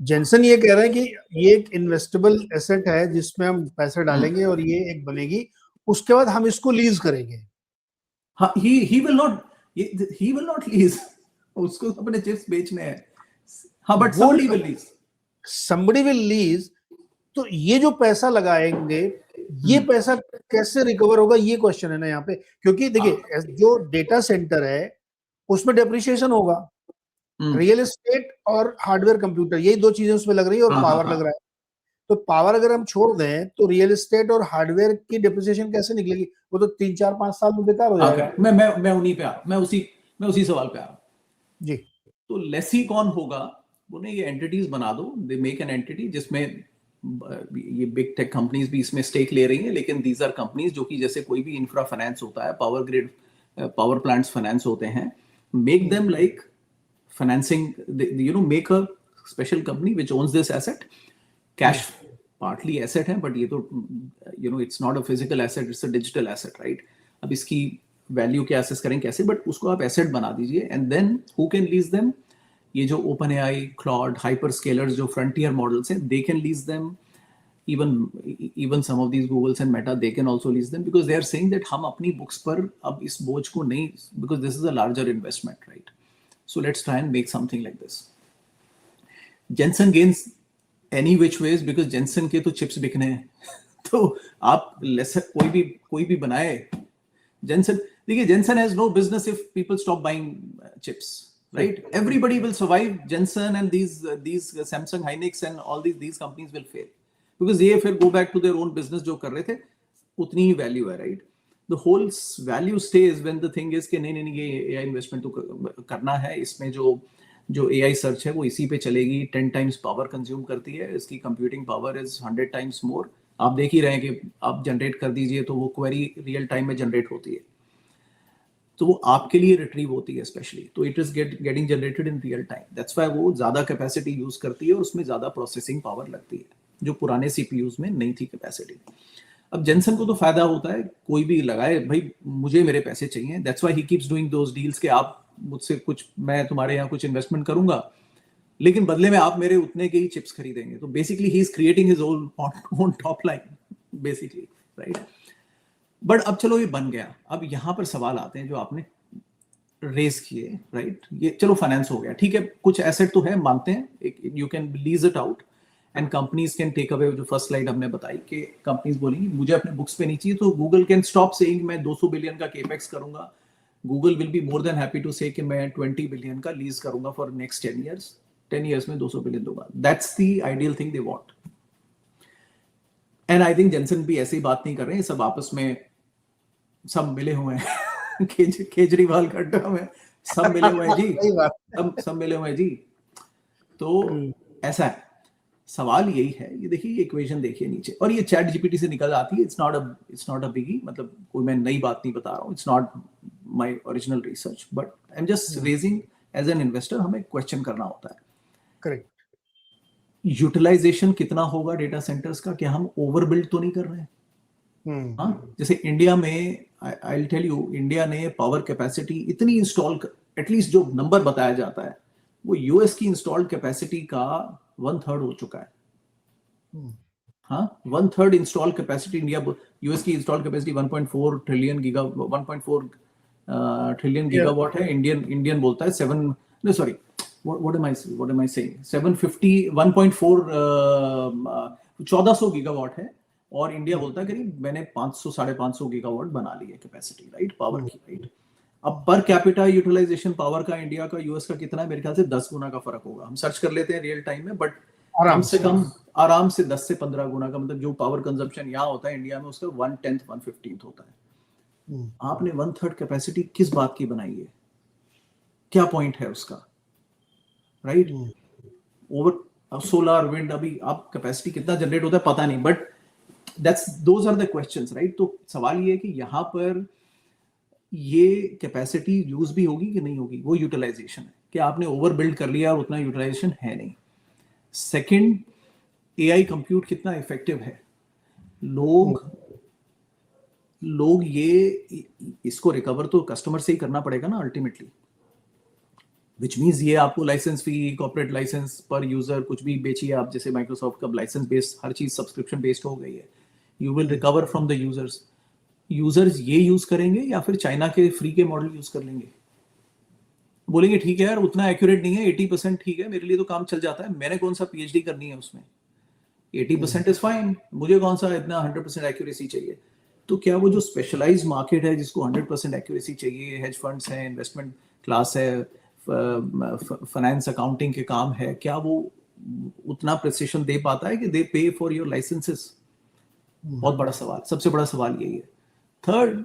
जेंसन ये कह रहे हैं कि ये एक इन्वेस्टेबल एसेट है जिसमें हम पैसे डालेंगे और ये एक बनेगी, उसके बाद हम इसको लीज करेंगे. हाँ, he will not lease. उसको अपने चिप्स बेचने हैं. हाँ, बट somebody will lease. तो ये जो पैसा लगाएंगे, ये पैसा कैसे रिकवर होगा, ये क्वेश्चन है ना यहाँ पे. क्योंकि देखिए, जो डेटा सेंटर है उसमें डेप्रिसिएशन होगा, रियल एस्टेट और हार्डवेयर कंप्यूटर, यही 2 चीजें उसमें लग रही है, और पावर लग रहा है. तो पावर अगर हम छोड़ दें तो रियल एस्टेट और हार्डवेयर की डेप्रिसिएशन कैसे निकलेगी? वो तो 3-4-5 साल में बेकार हो जाएगा. मैं उन्हीं पे आ रहा, मैं उसी सवाल पे आ रहा जी. तो लेसी कौन होगा? बोले ये एंटिटीज बना दो, दे मेक एन एंटिटी जिसमें ये बिग टेक कंपनीज भी इसमें स्टेक ले रही हैं, लेकिन दीज आर कंपनीज जो कि जैसे कोई भी इंफ्रा फाइनेंस होता है, power grid, power plants finance होते हैं, make them like financing, make a special company which ons this asset. Cash partly asset है, बट ये तो it's not a physical asset, it's a digital asset, right? अब इसकी value क्या assess करें कैसे, बट उसको आप एसेट बना दीजिए, and then who can lease them? ये जो OpenAI, Claude, hyperscalers, जो फ्रंटियर मॉडल्स हैं, they can lease them. even some of these Googles and Meta, they can also lease them, because they are saying that हम अपनी books पर अब इस बोझ को नहीं, because this is a larger investment, right? So let's try and make something like this. Jensen gains any which ways, because Jensen के तो चिप्स बिकने हैं. तो आप लेसर कोई भी बनाए, Jensen, देखिए, Jensen has no business if people stop buying chips, right? Everybody will survive. Jensen and these Samsung, Hynix and all these companies will fail, because ये फिर go back to their own business जो कर रहे थे, उतनी ही value है, right? The whole value stays when the thing is कि नहीं ये AI इन्वेस्टमेंट तो करना है, इसमें जो AI सर्च है वो इसी पे चलेगी, 10 टाइम्स पावर कंज्यूम करती है, इसकी computing power is 100 times more. आप देख ही रहे हैं कि आप जनरेट कर दीजिए तो वो क्वेरी रियल टाइम में जनरेट होती है, तो वो आपके लिए रिट्रीव होती है स्पेशली, तो it is getting generated in real time. That's why वो ज्यादा कैपेसिटी यूज करती है और उसमें ज्यादा प्रोसेसिंग पावर लगती है, जो पुराने सीपीयूज में नहीं थी कैपेसिटी. अब जेंसन को तो फायदा होता है, कोई भी लगाए, भाई मुझे मेरे पैसे चाहिए. That's why he keeps doing those deals कि आप मुझसे कुछ, मैं तुम्हारे यहाँ कुछ इन्वेस्टमेंट करूंगा, लेकिन बदले में आप मेरे उतने के ही चिप्स खरीदेंगे. तो basically he is creating his own top line basically, right? But अब चलो ये बन गया, अब यहाँ पर सवाल आते हैं जो आपने रेज किए, राइट? ये चलो फाइनेंस हो गया, ठीक है, कुछ एसेट तो है, मानते हैं, you can lease it out, and companies can take away, जो फर्स्ट स्लाइड हमने बताई कि कंपनीज बोलेंगी मुझे अपने बुक्स पे नहीं चाहिए, तो गूगल कैन स्टॉप सेइंग मैं 200 बिलियन का केपेक्स करूंगा. Google will be more than happy to say कि मैं 20 बिलियन का लीज करूंगा फॉर नेक्स्ट 10 इयर्स. 10 इयर्स में 200 बिलियन दूंगा. That's the ideal thing they want. And I think Jensen भी ऐसी बात नहीं कर रहे हैं, सब आपस में सब मिले हुए हैं. केजरीवाल का टर्म है, सब मिले हुए हैं जी. सब मिले हुए हैं जी. तो ऐसा है. सवाल यही है, ये देखिए, ये इक्वेशन देखिए नीचे, और ये चैट जीपीटी से निकल आती है. इट्स नॉट अ बिगी, मतलब कोई मैं नई बात नहीं बता रहा हूँ. It's not my original research, but I am just raising as an investor. हमें क्वेश्चन करना होता है. करेक्ट. यूटिलाइजेशन कितना होगा डेटा सेंटर्स का? क्या हम ओवर बिल्ड तो नहीं कर रहे हैं? हाँ, जैसे इंडिया में, I will tell you, India ने पावर कैपेसिटी इतनी इंस्टॉल, एटलीस्ट जो नंबर बताया जाता है वो यूएस की इंस्टॉल्ड कैपेसिटी का 1/3 हो चुका है. हाँ, 1/3 इंस्टॉल कैपेसिटी इंडिया, यूएस की इंस्टॉल कैपेसिटी 1.4 ट्रिलियन गीगावाट है. इंडियन बोलता है 7, no sorry, what am I saying, 750 1.4 1400 gigawatt है, और इंडिया बोलता है करीब मैंने 500-550 गीगावाट बना ली है कैपेसिटी, राइट, पावर की, राइट. अब पर कैपिटा यूटिलाइजेशन पावर का इंडिया का यूएस का कितना है? मेरे ख्याल से 10 गुना का फर्क होगा. हम सर्च कर लेते हैं रियल टाइम में, बट कम से कम आराम से 10 से 15 गुना का, मतलब जो पावर कंजम्पशन यहाँ होता है इंडिया में उसका 1/10 1/15 होता है. आपने 1/3 कैपेसिटी किस बात की बनाई है? क्या पॉइंट है उसका, राइट? ओवर सोलर विंड, अभी आप कैपेसिटी कितना जनरेट होता है पता नहीं, but those are the questions, right. तो सवाल ये है कि यहाँ पर ये कैपेसिटी यूज भी होगी कि नहीं होगी, वो यूटिलाइजेशन है कि आपने ओवर बिल्ड कर लिया और उतना यूटिलाइजेशन है नहीं. सेकंड, एआई कंप्यूट कितना इफेक्टिव है. लोग ये इसको रिकवर तो कस्टमर से ही करना पड़ेगा ना अल्टीमेटली, विच मीन्स ये आपको लाइसेंस फी, कॉर्पोरेट लाइसेंस पर यूजर कुछ भी बेचिए आप, जैसे माइक्रोसॉफ्ट का लाइसेंस बेस्ड हर चीज सब्सक्रिप्शन बेस्ड हो गई है. You will recover from the users ये यूज करेंगे या फिर चाइना के फ्री के मॉडल यूज कर लेंगे. बोलेंगे ठीक है यार उतना एक्यूरेट नहीं है, 80% ठीक है, मेरे लिए तो काम चल जाता है, मैंने कौन सा पीएचडी करनी है उसमें, 80% इज फाइन, मुझे कौन सा इतना 100% एक्यूरेसी चाहिए. तो क्या वो जो स्पेशलाइज मार्केट है जिसको 100% एक्यूरेसी चाहिए, हेज फंड्स हैं, इन्वेस्टमेंट क्लास है, फाइनेंस अकाउंटिंग के काम है, क्या वो उतना प्रिसिशन दे पाता है कि दे पे फॉर योर लाइसेंसेस? बहुत बड़ा सवाल, सबसे बड़ा सवाल यही है. थर्ड,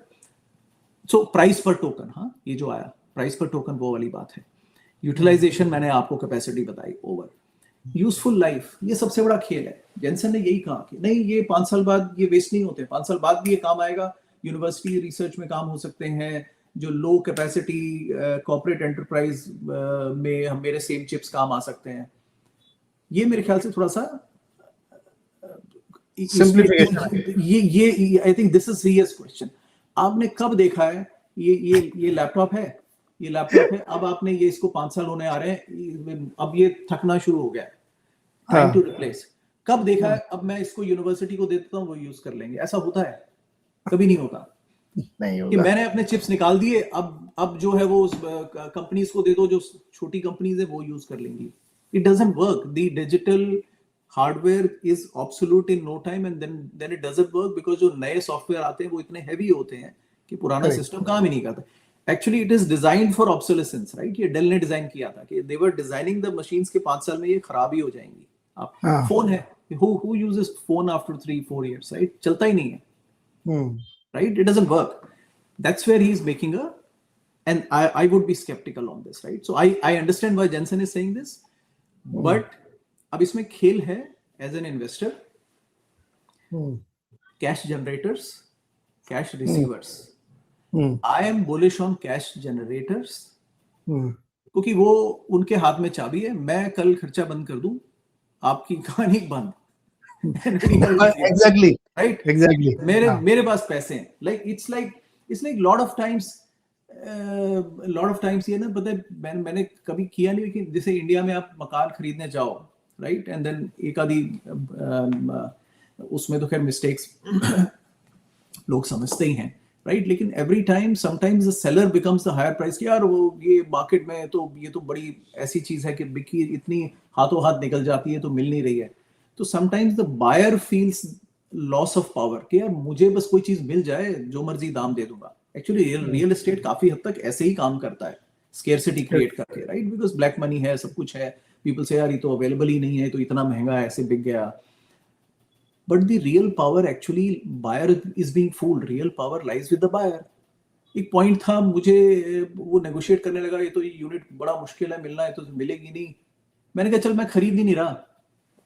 सो प्राइस पर टोकन, हाँ ये जो आया प्राइस पर टोकन, वो वाली बात है. यूटिलाइजेशन मैंने आपको कैपेसिटी बताई, ओवर. यूजफुल लाइफ, ये सबसे बड़ा खेल है. जेंसन ने यही कहा कि नहीं, ये 5 साल बाद ये वेस्ट नहीं होते, 5 साल बाद भी ये काम आएगा, यूनिवर्सिटी रिसर्च में काम हो सकते हैं, जो लो कैपेसिटी कॉर्पोरेट एंटरप्राइज में हम मेरे सेम चिप्स काम आ सकते हैं. ये मेरे ख्याल से थोड़ा सा सिंपलीफिकेशन, ये I think this is serious question. आपने कब देखा है ये लैपटॉप है, ये लैपटॉप है, अब आपने ये इसको 5 साल होने आ रहे हैं, अब ये थकना शुरू हो गया है, टाइम टू रिप्लेस. कब देखा है? अब मैं इसको यूनिवर्सिटी को दे देता हूँ, वो यूज कर लेंगे. ऐसा होता है? कभी नहीं होता. नहीं होगा कि मैंने अपने चिप्स निकाल दिए, अब जो है वो कंपनीज को दे दो, जो छोटी कंपनीज है वो यूज कर लेंगी. It doesn't work. The digital hardware is obsolete in no time, and then it doesn't work, because जो नए सॉफ्टवेयर आते हैं वो इतने हैवी होते हैं कि पुराना सिस्टम काम ही नहीं करता. Actually it is designed for obsolescence, right. ये डेल ने डिजाइन किया था कि दे वर डिजाइनिंग द मशीन्स के 5 साल में ये खराब ही हो जाएंगी. आप फोन है, who uses phone after 3-4 years, right? चलता ही नहीं है, right? It doesn't work. That's where he's making and I would be skeptical on this, right? So I understand why Jensen is saying this, but अब इसमें खेल है as an investor, cash generators, cash receivers. I am bullish on cash generators, क्योंकि वो उनके हाथ में चाबी है. मैं कल खर्चा बंद कर दूं, आपकी कहानी बंद. Exactly, right, exactly. मेरे पास पैसे हैं. It's like lot of times ये ना, पता है मैंने कभी किया नहीं, लेकिन जैसे इंडिया में आप मकान खरीदने जाओ, राइट, एंड देन एक आधी उसमें तो खैर मिस्टेक्स लोग समझते ही हैं, राइट, लेकिन every time sometimes the seller becomes the higher price कि यार वो ये मार्केट में तो ये तो बड़ी ऐसी चीज है कि बिकी इतनी हाथों हाथ निकल जाती है तो मिल नहीं रही है. तो sometimes the buyer feels loss of power कि यार मुझे बस कोई चीज मिल जाए, जो मर्जी दाम दे दूंगा. एक्चुअली रियल एस्टेट काफी हद तक ऐसे ही काम करता है, स्केर्सिटी क्रिएट करके, राइट? बिकॉज ब्लैक मनी है, सब कुछ है, पीपल से यार ये तो अवेलेबल ही नहीं है, तो इतना महंगा है, ऐसे बिक गया. But the real power actually, buyer is being fooled, real power lies with the buyer. एक पॉइंट था, मुझे वो नेगोशिएट करने लगा, ये तो यूनिट बड़ा मुश्किल है, मिलना है तो मिलेगी नहीं. मैंने कहा चल मैं खरीद ही नहीं रहा,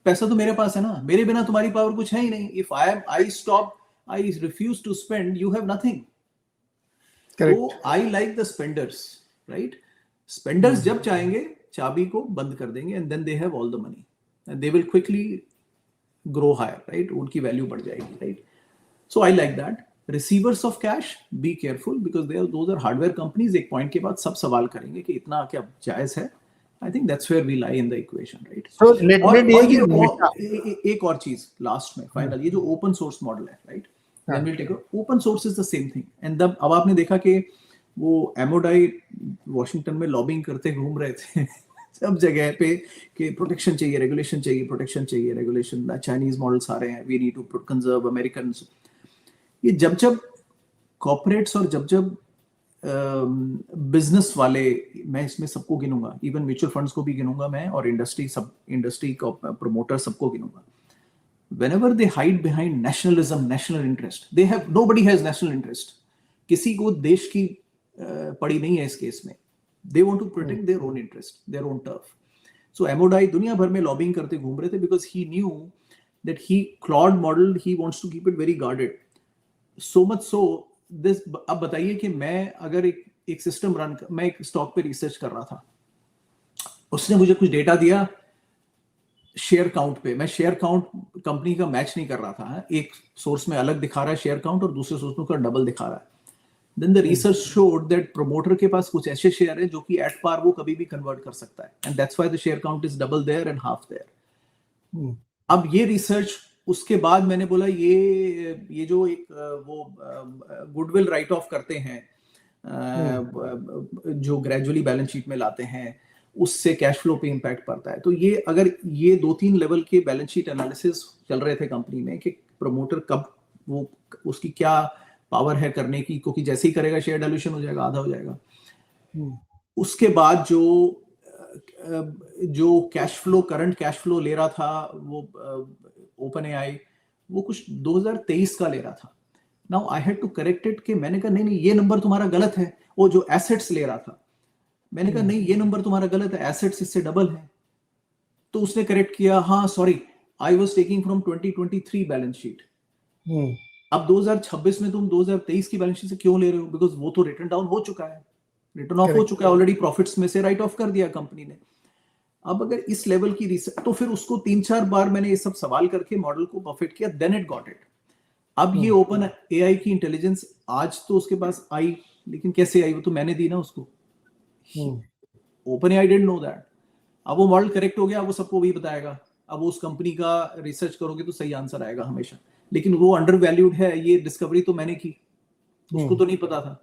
पैसा तो मेरे पास है ना, मेरे बिना तुम्हारी पावर कुछ है ही नहीं. If I stop, I refuse to spend, you have nothing. तो I like the spenders, right? Spenders जब चाहेंगे चाबी को बंद कर देंगे, and then they have all the money, and they will quickly grow higher, right? उनकी वैल्यू बढ़ जाएगी, right? So I like that. Receivers of cash, be careful, because those are hardware companies. एक पॉइंट के बाद सब सवाल करेंगे कि इतना क्या जायज है. I think that's where we lie in the equation, right? So एक और चीज लास्ट में, फाइनल, ये जो ओपन सोर्स मॉडल है, right? Then we'll take open source is the same thing. And अब आपने देखा कि वो एमोडाई वॉशिंगटन में लॉबिंग करते घूम रहे थे सब जगह पे कि प्रोटेक्शन चाहिए, रेगुलेशन चाहिए, प्रोटेक्शन चाहिए, रेगुलेशन. चाइनीज मॉडल्स आ रहे हैं, we need to conserve American. ये जब कॉर्पोरेट्स और जब बिजनेस वाले, मैं इसमें सबको गिनूंगा, इवन म्यूचुअल फंड्स को भी गिनूंगा मैं, और इंडस्ट्री का प्रमोटर सबको गिनूंगा. Whenever they hide behind nationalism, national interest, nobody has national interest. किसी को देश की पड़ी नहीं है इस केस में. They want to protect their own interest, their own turf. So Amodai दुनिया भर में लॉबिंग करते घूम रहे थे, because he knew that Claude model, he wants to keep it very guarded. So much so, this, अब बताइए कि मैं अगर एक सिस्टम मैं एक स्टॉक पे रिसर्च कर रहा था, उसने मुझे कुछ डेटा दिया शेयर काउंट पे. मैं शेयर काउंट कंपनी का मैच नहीं कर रहा था. एक सोर्स में अलग दिखा रहा है शेयर काउंट, और दूसरे सोर्स में उसका डबल दिखा रहा है. Then the research showed that promoter के पास कुछ ऐसे शेयर है जो कि एट पार वो कभी भी कन्वर्ट कर सकता है, and that's why the share count is double there and half there. अब ये रिसर्च, उसके बाद मैंने बोला ये जो एक वो गुडविल राइट ऑफ करते हैं, जो ग्रेजुअली बैलेंस शीट में लाते हैं, उससे कैश फ्लो पे इंपैक्ट पड़ता है. तो ये अगर ये 2-3 लेवल के बैलेंस शीट एनालिसिस चल रहे थे कंपनी में कि प्रमोटर कब वो, उसकी क्या पावर है करने की, क्योंकि जैसे ही करेगा शेयर डाइल्यूशन हो जाएगा, आधा हो जाएगा. उसके बाद जो cash flow, current cash flow ले रहा था वो ओपन एआई, वो कुछ 2023 का ले रहा था. Now I had to correct it कि मैंने कहा नहीं ये नंबर तुम्हारा गलत है. वो जो एसेट्स ले रहा था, मैंने कहा नहीं ये नंबर तुम्हारा गलत है, एसेट्स इससे डबल है. तो उसने करेक्ट किया, हाँ sorry, I was taking from 2023 balance sheet. अब 2026 में तुम 2023 की बैलेंस शीट से क्यों ले रहे हो? बिकॉज वो तो रिटर्न डाउन हो चुका है, रिटर्न ऑफ हो चुका है ऑलरेडी, प्रॉफिट्स में से राइट ऑफ कर दिया कंपनी ने. अब अगर इस लेवल की रिसर्च, तो फिर उसको 3-4 बार मैंने ये सब सवाल करके मॉडल को परफेक्ट किया, देन इट गॉट इट. अब ये ओपन एआई की इंटेलिजेंस आज तो उसके पास आई, लेकिन कैसे आई? वो तो मैंने दी ना उसको. Open AI didn't know that. अब वो मॉडल करेक्ट हो गया, वो सबको वही बताएगा. अब उस कंपनी का रिसर्च करोगे तो सही आंसर आएगा हमेशा, लेकिन वो अंडर वैल्यूड है. ये डिस्कवरी तो मैंने की, उसको तो नहीं पता था.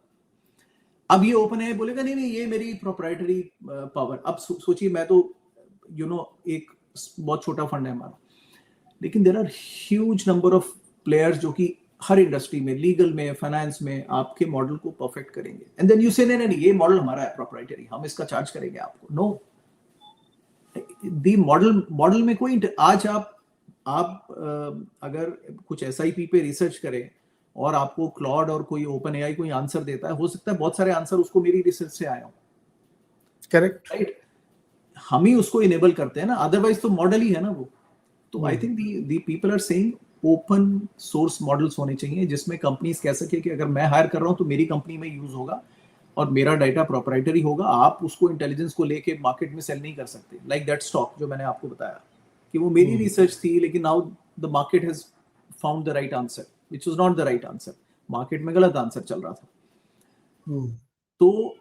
अब ये ओपन एआई बोलेगा नहीं ये मेरी प्रोप्राइटरी पावर. अब सोचिए, मैं तो एक बहुत छोटा फंड है हमारा, लेकिन there are huge number of players जो कि हर इंडस्ट्री में, लीगल में, फाइनेंस में आपके मॉडल को परफेक्ट करेंगे. एंड देन यू से नहीं ये मॉडल हमारा है प्रोप्राइटरी, हम इसका चार्ज करेंगे आपको. नो, दी मॉडल में कोई, आज आप अगर कुछ एसआईपी पे रिसर्च करें और आपको क्लॉड और कोई ओपन एआई कोई आंसर देता है, हो सकता है बहुत सारे आंसर उसको मेरी रिसर्च से आए हो. Correct, right? हम ही उसको इनेबल करते हैं ना, अदरवाइज तो मॉडल ही है ना वो. तो I think the people are saying open source models होने चाहिए, जिसमें कंपनीज कह सके कि अगर मैं हायर कर रहा हूं तो मेरी कंपनी में यूज होगा और मेरा डाटा प्रोप्राइटरी होगा. आप उसको इंटेलिजेंस को लेके मार्केट में सेल नहीं कर सकते. लाइक दैट स्टॉक जो मैंने आपको बताया कि वो मेरी रिसर्च थी, लेकिन now the market has found the right answer, which was not the right answer. Market में गलत आंसर चल रहा था. तो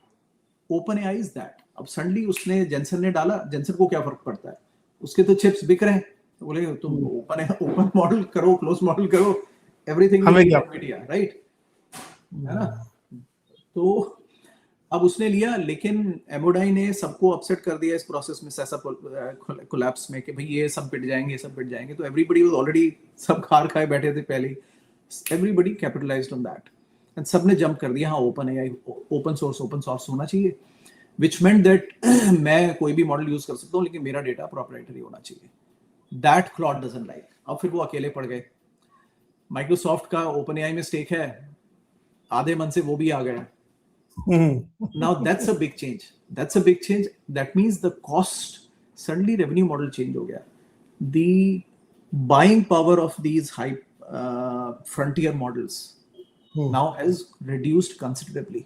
ओपन एआई इज दैट. अब सडनली उसने, जेंसन ने डाला, जेंसन को क्या फर्क पड़ता है, उसके तो चिप्स बिक रहे हैं. तो बोले तुम ओपन मॉडल करो, क्लोज मॉडल करो, एवरीथिंग हमें क्या मीडिया, राइट? है ना? तो अब उसने लिया, लेकिन एमोडाई ने सबको अपसेट कर दिया इस प्रोसेस में, ऐसा कोलैप्स में कि भाई ये सब पिट जाएंगे, सब पिट जाएंगे। तो एवरीबडी वाज ऑलरेडी, सब खार खाए बैठे थे पहले, everybody capitalised on that and सबने जंप कर दिया, हाँ ओपन एआई, ओपन सोर्स होना चाहिए, विच मेंट दैट मैं कोई भी मॉडल यूज कर सकता हूँ लेकिन मेरा डेटा प्रोप्राइटरी होना चाहिए। That Claude doesn't like. अब फिर वो अकेले पड़ गए। माइक्रोसॉफ्ट का ओपन एआई में स्टेक है, आधे मन से वो भी आ गया। Now that's a big change. That's a big change. That means the cost, suddenly revenue model change हो गया. The buying power of these high frontier models now has reduced considerably.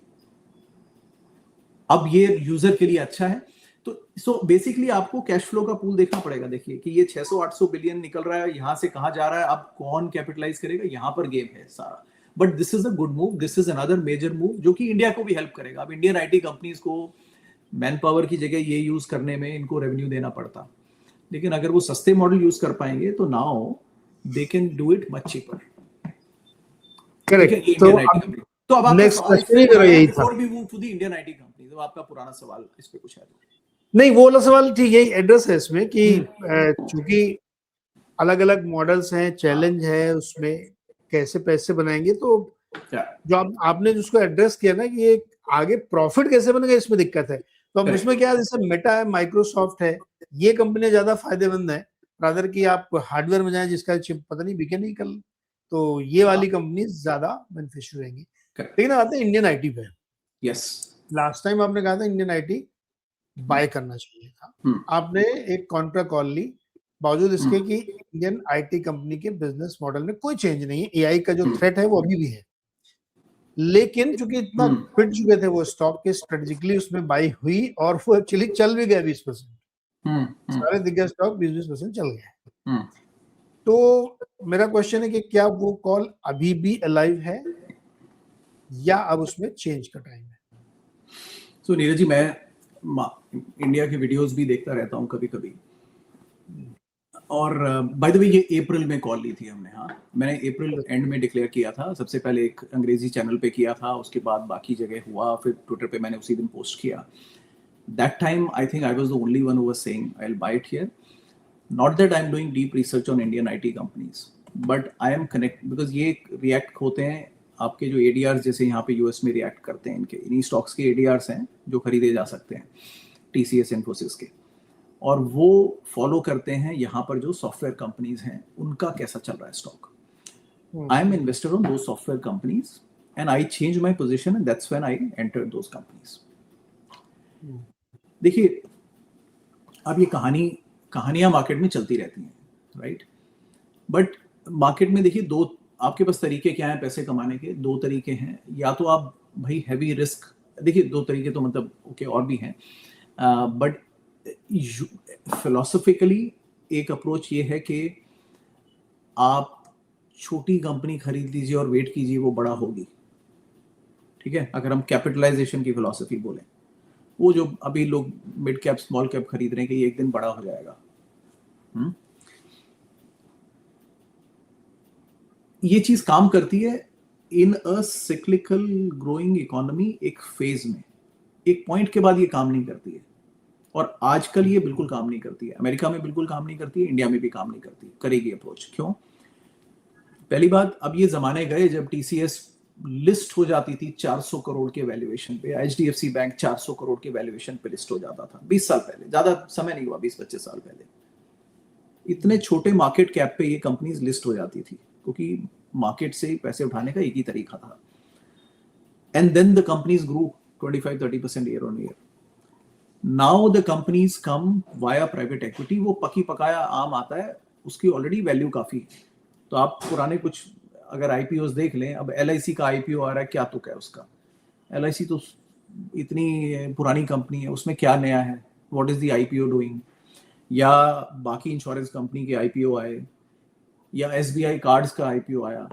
अब ये यूजर के लिए अच्छा है। तो सो बेसिकली आपको कैश फ्लो का पूल देखना पड़ेगा। देखिए कि ये 600-800 बिलियन निकल रहा है, यहाँ से कहाँ जा रहा है, अब कौन कैपिटलाइज करेगा, यहाँ पर गेम है सारा। But this is a good move, this is another major move जो कि इंडिया को भी हेल्प करेगा। अब इंडियन आईटी कंपनीज को मैन पावर की जगह ये यूज करने में इनको रेवेन्यू देना पड़ता, लेकिन अगर वो सस्ते मॉडल यूज कर पाएंगे तो now they can do it much cheaper. Correct. तो अब नेक्स्ट क्वेश्चन ही मेरा यही था, we move to the Indian IT company. तो आपका पुराना सवाल इस पे कुछ है? नहीं, वो वाला सवाल ठीक, यही एड्रेस है इसमें कि चूंकि अलग अलग मॉडल्स हैं, चैलेंज है, उसमें कैसे पैसे बनाएंगे। तो जो आपने जिसको एड्रेस किया ना कि ये आगे प्रॉफिट कैसे बनेगा, इसमें दिक्कत है। तो अब उसमें क्या है, जैसे मेटा है, माइक्रोसॉफ्ट है, ये कंपनियां ज्यादा फायदेमंद है रादर कि आप हार्डवेयर में जाएं जिसका चिप पता नहीं बिके नहीं कल, तो ये वाली कंपनी ज्यादा बेनिफिशियल रहेंगी। लेकिन आते हैं इंडियन आईटी पे। यस, लास्ट टाइम आपने कहा था इंडियन आईटी बाय करना चाहिए था, आपने एक कॉन्ट्रा कॉल ली, बावजूद इसके कि इंडियन आईटी कंपनी के बिजनेस मॉडल में कोई चेंज नहीं है, एआई का जो थ्रेट है वो अभी भी है, लेकिन चूंकि इतना पिट चुके थे वो स्टॉक के, स्ट्रेटेजिकली उसमें बाई हुई और वो एक्चुअली चल भी गया 20%, सारे दिग्गज स्टॉक 20% चल गया। तो मेरा क्वेश्चन है कि क्या वो कॉल अभी भी अलाइव है या अब उसमें चेंज का टाइम है? सो नीरज जी, मैं इंडिया के वीडियोस भी देखता रहता हूँ कभी कभी, और बाय द वे ये अप्रैल में कॉल ली थी हमने। हाँ, मैंने अप्रैल एंड में डिक्लेयर किया था, सबसे पहले एक अंग्रेजी चैनल पे किया था, उसके बाद बाकी जगह हुआ, फिर ट्विटर पे मैंने उसी दिन पोस्ट किया। That time I think I was the only one who was saying I will buy it here. Not that I am doing deep research on Indian IT companies, but I M connect because ये react होते हैं आपके जो ADR, जैसे यहाँ पे US में react करते हैं, इनके इन्हीं स्टॉक्स के एडीआर्स हैं जो खरीदे जा सकते हैं, टीसीएस, इन्फोसिस के, और वो फॉलो करते हैं यहाँ पर जो सॉफ्टवेयर कंपनीज हैं उनका कैसा चल रहा है stock. I am investor on दो software companies and I change my position and that's when I entered those companies. देखिए, अब ये कहानियां मार्केट में चलती रहती हैं, राइट? बट मार्केट में देखिए, दो आपके पास तरीके क्या हैं पैसे कमाने के? दो तरीके हैं। या तो आप भाई हैवी रिस्क, देखिए दो तरीके तो मतलब ओके और भी हैं, बट फिलोसॉफिकली एक अप्रोच ये है कि आप छोटी कंपनी खरीद लीजिए और वेट कीजिए वो बड़ा होगी, ठीक है? अगर हम कैपिटलाइजेशन की फिलोसफी बोलें, वो जो अभी लोग मिड कैप स्मॉल कैप खरीद रहे हैं कि ये एक दिन बड़ा हो जाएगा, ये चीज काम करती है इन अ सिक्लिकल ग्रोइंग इकोनॉमी। एक फेज में, एक पॉइंट के बाद ये काम नहीं करती है, और आजकल ये बिल्कुल काम नहीं करती है। अमेरिका में बिल्कुल काम नहीं करती है, इंडिया में भी काम नहीं करती, करेगी अप्रोच। क्यों? पहली बात, अब ये जमाने गए जब टीसीएस लिस्ट हो जाती थी 400 करोड़ के वैल्यूएशन पे, एचडीएफसी बैंक 400 करोड़ के वैल्यूएशन पे लिस्ट हो जाता था 20 साल पहले, ज्यादा समय नहीं हुआ, 20-25 साल पहले। इतने छोटे मार्केट कैप पे ये कंपनीज लिस्ट हो जाती थी क्योंकि मार्केट से पैसे उठाने का एक ही तरीका था। And then the companies grew 25-30% year on year. Now the companies come via private equity, वो पकी पकाया आम आता है, उसकी ऑलरेडी वैल्यू काफी। तो आप पुराने कुछ अगर आईपीओस देख लें, अब एलआईसी का आईपीओ आ रहा है, क्या तो क्या उसका, एलआईसी तो इतनी पुरानी कंपनी है, उसमें क्या नया है, what is the IPO doing? या बाकी इंश्योरेंस कंपनी के आईपीओ आए, या एसबीआई कार्ड्स का आईपीओ आया।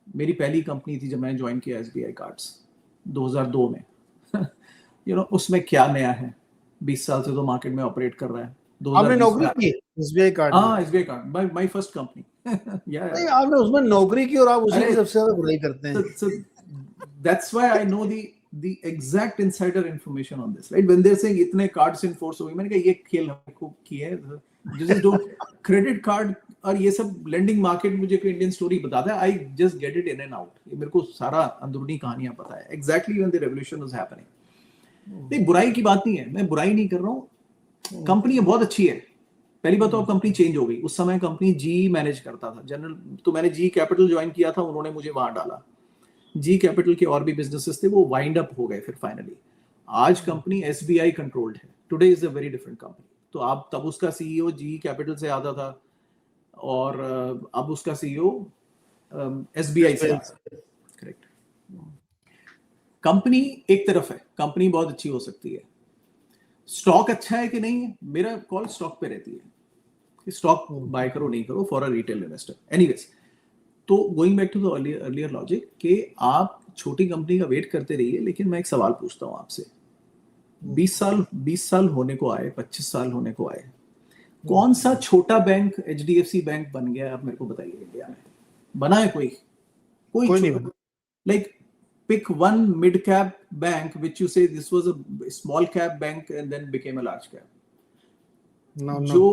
मेरी पहली कंपनी थी जब मैंने ज्वाइन किया एसबीआई कार्ड्स 2002 में यू नो उसमें क्या नया है? 20 साल से तो मार्केट में ऑपरेट कर रहा है। आपने नौकरी की एसबीआई कार्ड? हाँ, SBI card my first company. नहीं, आपने उसमें नौकरी की और आप उसी की सबसे ज्यादा बुराई करते हैं। So that's why I know the the exact insider information on this, right? When they're saying इतने cards in force हो गए, मैंने कहा ये खेल हमने खूब किया है. Just don't credit card और ये सब lending market मुझे कोई Indian story बताता है. I just get it in and out. ये मेरे को सारा अंदरूनी कहानियां पता है. Exactly when the revolution was happening. नहीं, बुराई की बात नहीं है, मैं बुराई नहीं कर रहा हूँ. कंपनी बहुत अच्छी है. पहली बात तो अब कंपनी चेंज हो गई. उस समय कंपनी जी मैनेज करता था जनरल, तो मैंने जी कैपिटल ज्वाइन किया था, उन्होंने मुझे वहां डाला. जी कैपिटल के और भी बिजनेसेस थे, वो वाइंड अप हो गए फिर फाइनली. आज कंपनी एसबीआई कंट्रोल्ड है. Today is a very different company. तो आप तब उसका सीईओ जी कैपिटल से आता था और अब उसका सीईओ एसबीआई से आता है. करेक्ट. कंपनी एक तरफ है, कंपनी बहुत अच्छी हो सकती है. स्टॉक अच्छा है कि नहीं है, मेरा कॉल स्टॉक पे रहती है. स्टॉक बाय करो नहीं करो for a retail investor. Anyways, तो going back to the earlier logic कि आप छोटी कंपनी का वेट करते रहिए, लेकिन मैं एक सवाल पूछता हूं आपसे. 20 साल होने को आए, 25 साल होने को आए, कौन सा छोटा बैंक एचडीएफसी बैंक बन गया, आप मेरे को बताइए. इंडिया में बना है कोई नहीं बना. Like pick one mid cap bank which you say this was a small cap bank and then became a large cap. No. जो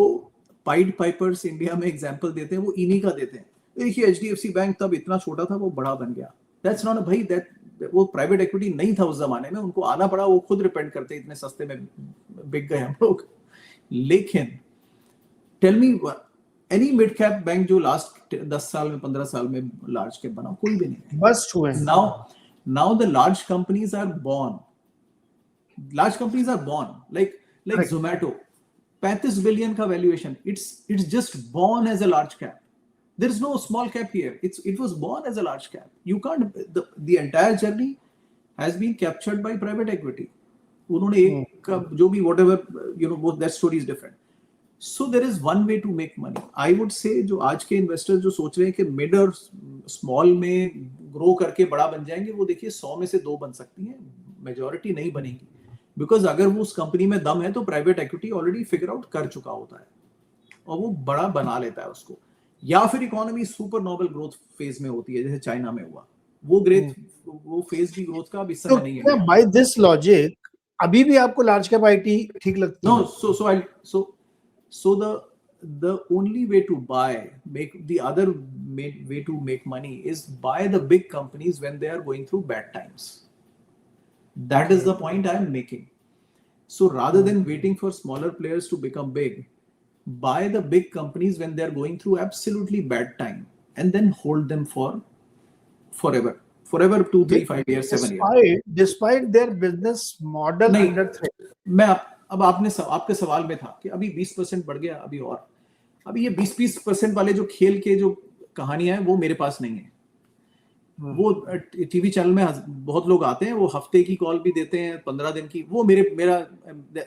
Pied Pipers इंडिया में एग्जांपल देते हैं वो इन्हीं का देते हैं. देखिए एचडीएफसी बैंक तब इतना छोटा था, वो बड़ा बन गया. दैट्स नॉट भाई, दैट वो प्राइवेट इक्विटी नहीं था उस जमाने में, उनको आना पड़ा, वो खुद रिपेंड करते, इतने सस्ते में बिक गए हम लोग. लेकिन tell me any mid cap bank जो लास्ट 10 साल में 15 साल में लार्ज कैप बना, कोई भी नहीं. बस हुए. Now the large companies are born. Large companies are born like Zomato. 35 billion का valuation. It's just born as a large cap. There is no small cap here. It was born as a large cap. You can't. The entire journey has been captured by private equity. उन्होंने एक जो भी whatever that story is different. So there is one way to make money. I would say जो आज के investors जो सोच रहे हैं कि मिड और स्मॉल में ग्रो करके बड़ा बन जाएंगे, वो देखिए 100 में से 2 बन सकती हैं, मेजॉरिटी नहीं बनेगी. बिकॉज अगर वो उस कंपनी में दम है तो private equity already figure out कर चुका होता है और वो बड़ा बना लेता है उसको. या फिर economy super noble growth phase में होती है, जैसे चाइना में हुआ. वो फेज भी ग्रोथ का अब इस समय नहीं है. बाय दिस लॉजिक अभी भी आपको लार्ज कैप आईटी ठीक लगती है? No, so the only way to make the other way to make money is buy the big companies when they are going through bad times. That is the point I am making. So rather than waiting for smaller players to become big, buy the big companies when they are going through absolutely bad time and then hold them for forever 2, 3, 5 years, 7 years. Despite their business model under threat. मैं अब आपके सवाल में था कि अभी 20% बढ़ गया, अभी ये 20% वाले जो खेल के जो कहानियां हैं वो मेरे पास नहीं है. वो टीवी चैनल में बहुत लोग आते हैं, वो हफ्ते की कॉल भी देते हैं, 15 दिन की. वो मेरा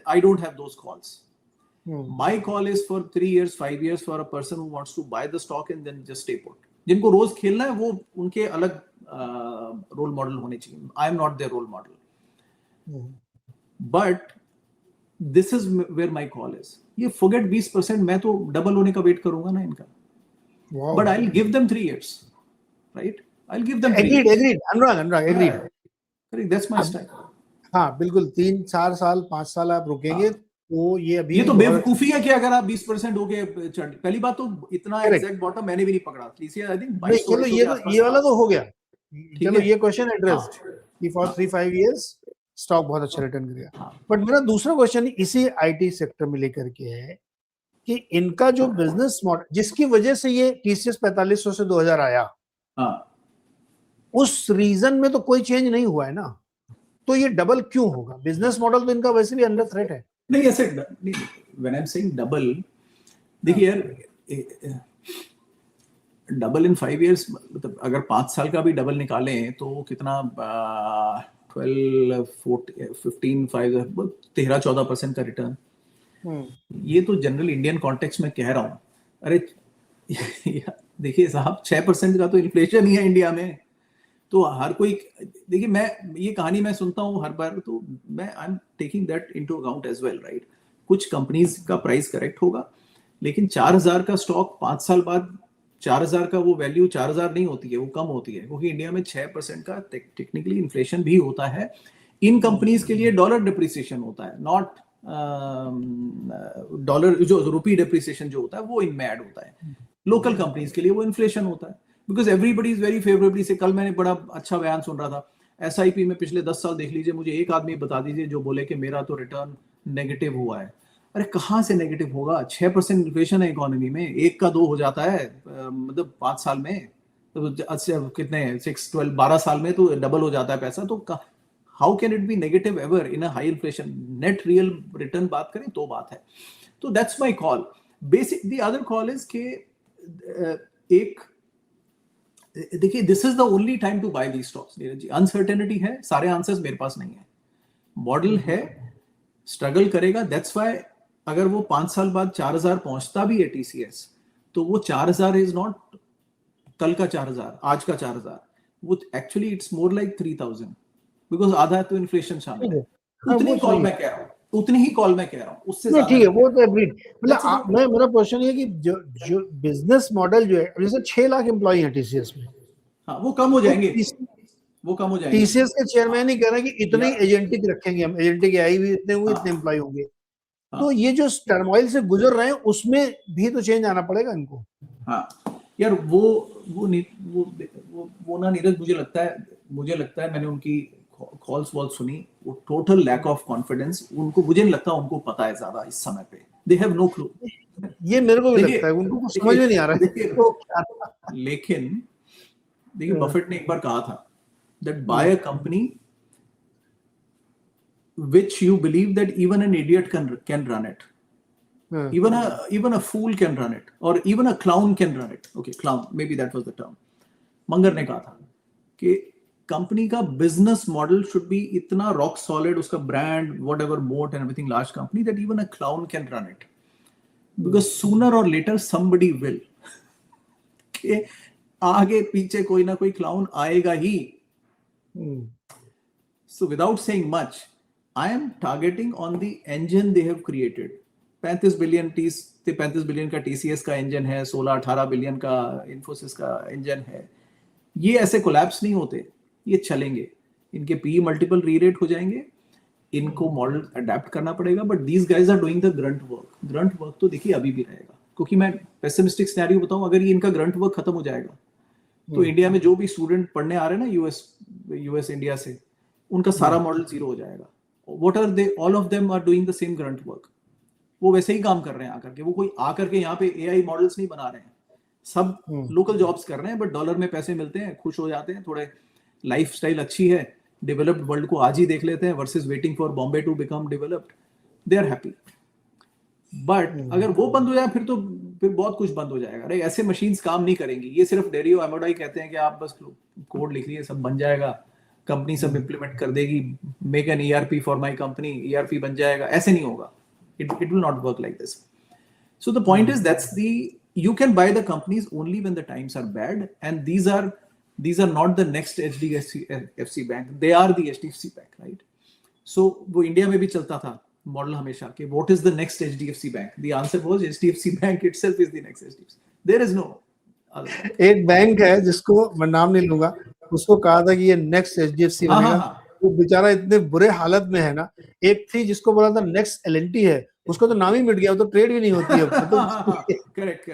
I don't have those calls. My call is for 3 years 5 years for a person who wants to buy the stock and then just stay put. जिनको रोज खेलना है वो उनके अलग रोल मॉडल होने चाहिए. I am not their role model, but this is where my call is. ये फॉरगेट 20%, मैं तो डबल होने का वेट करूंगा ना इनका. But I will give them 3 years, right? I will give them. Agreed Anurag agreed. Correct, that's my style. हाँ बिल्कुल. 3-4 साल 5 साल आप रुकेंगे तो ये तो बेवकूफी है कि अगर आप 20% हो गए चढ़. पहली बात तो इतना एग्जैक्ट बॉटम मैंने भी नहीं पकड़ा. इसलिए आई थिंक चलो ये वाला तो हो गया. चलो ये क्वेश्चन एड्रेस्ड कि फॉर 3-5 years स्टॉक बहुत अच्छा रिटर्न करेगा. बट मेरा दूसरा क्वेश्चन इसी आईटी सेक्टर में लेकर के है कि इनका जो बिजनेस मॉडल जिसकी वजह से ये टीसीएस 4500 से 2000 आया, उस रीजन में तो कोई चेंज नहीं हुआ है ना. तो ये डबल क्यों होगा? बिजनेस मॉडल तो इनका वैसे भी अंडर थ्रेट है. नहीं ऐसे when I am saying double, देखिए यार, डबल इन 5 years, मतलब अगर 5 साल का भी डबल निकालें तो कितना 12, 14, 15, 13-14% का रिटर्न. ये तो जनरल इंडियन कॉन्टेक्स्ट में कह रहा हूँ. अरे देखिए साहब, 6% का तो इन्फ्लेशन ही है इंडिया में. तो हर कोई, देखिए मैं ये कहानी मैं सुनता हूँ हर बार, तो मैं I am taking that into account as well, right? कुछ कंपनीज का प्राइस करेक्ट होगा, लेकिन 4000 का स्टॉक 5 साल बाद 4000 का वो वैल्यू 4000 नहीं होती है, वो कम होती है, क्योंकि इंडिया में 6% का टेक्निकली इन्फ्लेशन भी होता है. इन कंपनीज के लिए डॉलर डिप्रिसिएशन होता है, नॉट डॉलर जो रुपी डिप्रिसिएशन जो होता है वो इनमें ऐड होता है। लोकल कंपनीज के लिए वो इन्फ्लेशन होता है, because everybody is very favourably से। कल मैंने बड़ा अच्छा बयान सुन रहा था, एसआईपी में पिछले 10 साल देख लीजिए, मुझे एक आदमी बता दीजिए जो बोले कि मेरा तो रिटर्न नेगेटिव हुआ है। अरे कहाँ से नेगेटिव होगा? 6% इन्फ्लेशन है इकोनॉमी में, 1 का 2 हो जाता है, मतलब 5 साल में तो अच्छा कितने 6 12 12 साल में तो डबल हो जाता है पैसा। तो how can it be negative ever in a high inflation? Net real return बात करें तो बात है। तो that's my call. Basic the other call is के एक देखिए, this is the only time to buy the stocks. Uncertainty है, सारे आंसर्स मेरे पास नहीं है, मॉडल है, स्ट्रगल करेगा। दैट्स व्हाई अगर वो 5 साल बाद 4000 पहुंचता भी है टीसीएस, तो वो 4000 इज नॉट कल का 4000, आज का 4000, वो actually it's more like 3000, because आधा तो इन्फ्लेशन शामिल है। उतनी कॉल मैं कह रहा हूँ, उतनी ही कॉल मैं कह रहा हूँ, उससे नहीं ठीक है, वो तो एग्रीड। That's मतलब मैं मेरा क्वेश्चन ये है कि जो बिजनेस मॉडल जो है, जैसे 6 लाख एम्प्लॉई हैं टीसीएस में, हाँ वो कम हो जाएंगे, वो कम हो जाएंगे। टीसीएस के चेयरमैन ही कह रहे हैं कि इतने एजेंटिक रखेंगे हम, एजेंटिक आई भी इतने हुए, इतने एम्प्लॉय होंगे। तो ये जो टर्मोइल से गुजर रहे हैं उसमें भी तो चेंज आना पड़ेगा इनको। हाँ यार, वो ना नीरज, मुझे लगता है मैंने उनकी कॉल्स बहुत सुनी, वो टोटल लैक ऑफ कॉन्फिडेंस। उनको, मुझे नहीं लगता उनको पता है ज्यादा इस समय पे, दे हैव नो क्लू। ये मेरे को भी लगता है, उनको कुछ समझ में नहीं आ रहा है। लेकिन देखिए, बफेट ने एक बार कहा था that buy a company which you believe that even an idiot can run it, even a fool can run it, or even a clown can run it. Okay, clown, maybe that was the term. मंगर ने कहा था कि company का business model should be इतना rock solid, उसका brand, whatever मोट and everything, large company, that even a clown can run it, because sooner और letter somebody will, कि आगे पीछे कोई ना कोई क्लाउन आएगा ही। So without saying much, I am targeting on the engine they have created. 35 billion का TCS का इंजन है, 16-18 बिलियन का इन्फोसिस का इंजन है। ये ऐसे कोलैप्स नहीं होते, ये चलेंगे, इनके पी मल्टीपल रीरेट हो जाएंगे, इनको मॉडल अडेप्ट करना पड़ेगा, but these guys are doing the grunt work. Grunt work तो देखिए अभी भी रहेगा, क्योंकि मैं पेसिमिस्टिक सिनेरियो बताऊं, अगर ये इनका ग्रंट वर्क खत्म हो जाएगा तो इंडिया में जो भी स्टूडेंट पढ़ने आ रहे हैं ना यूएस इंडिया से, उनका सारा मॉडल जीरो हो जाएगा। What are they? All of them are doing the same grunt work. वो वैसे ही काम कर रहे हैं आकर के, वो कोई आकर के यहाँ पे एआई मॉडल्स नहीं बना रहे हैं, सब लोकल जॉब्स कर रहे हैं, बट डॉलर में पैसे मिलते हैं, खुश हो जाते हैं, थोड़े लाइफस्टाइल अच्छी है, डेवलप्ड वर्ल्ड को आज ही देख लेते हैं versus waiting for Bombay to become developed, they are happy. But अगर वो बंद हो जाए फिर बहुत कुछ बंद हो जाएगा। अरे ऐसे मशीन्स काम नहीं करेंगी, ये सिर्फ डेरियो एमोडाई कहते हैं कि आप बस कोड लिख लिए सब बन जाएगा, कंपनी सब इंप्लीमेंट कर देगी, make an ERP for my company, ERP बन जाएगा, ऐसे नहीं होगा। It will not work like this. So the point is that's the, you can buy the companies only when the times are bad, and these are not the next HDFC bank, they are the HDFC bank, right? So वो India में भी चलता था model हमेशा कि what is the next HDFC bank? The answer was HDFC bank itself is the next HDFC. There is no other. एक bank है जिसको मैं नाम नहीं लूंगा, उसको कहा था कि ये नेक्स्ट HDFC बनेगा, वो बेचारा इतने बुरे हालत में है ना। एक थी जिसको बोला था नेक्स्ट LNT है, उसका तो नाम ही मिट गया, तो ट्रेड भी नहीं होती है। करेक्ट।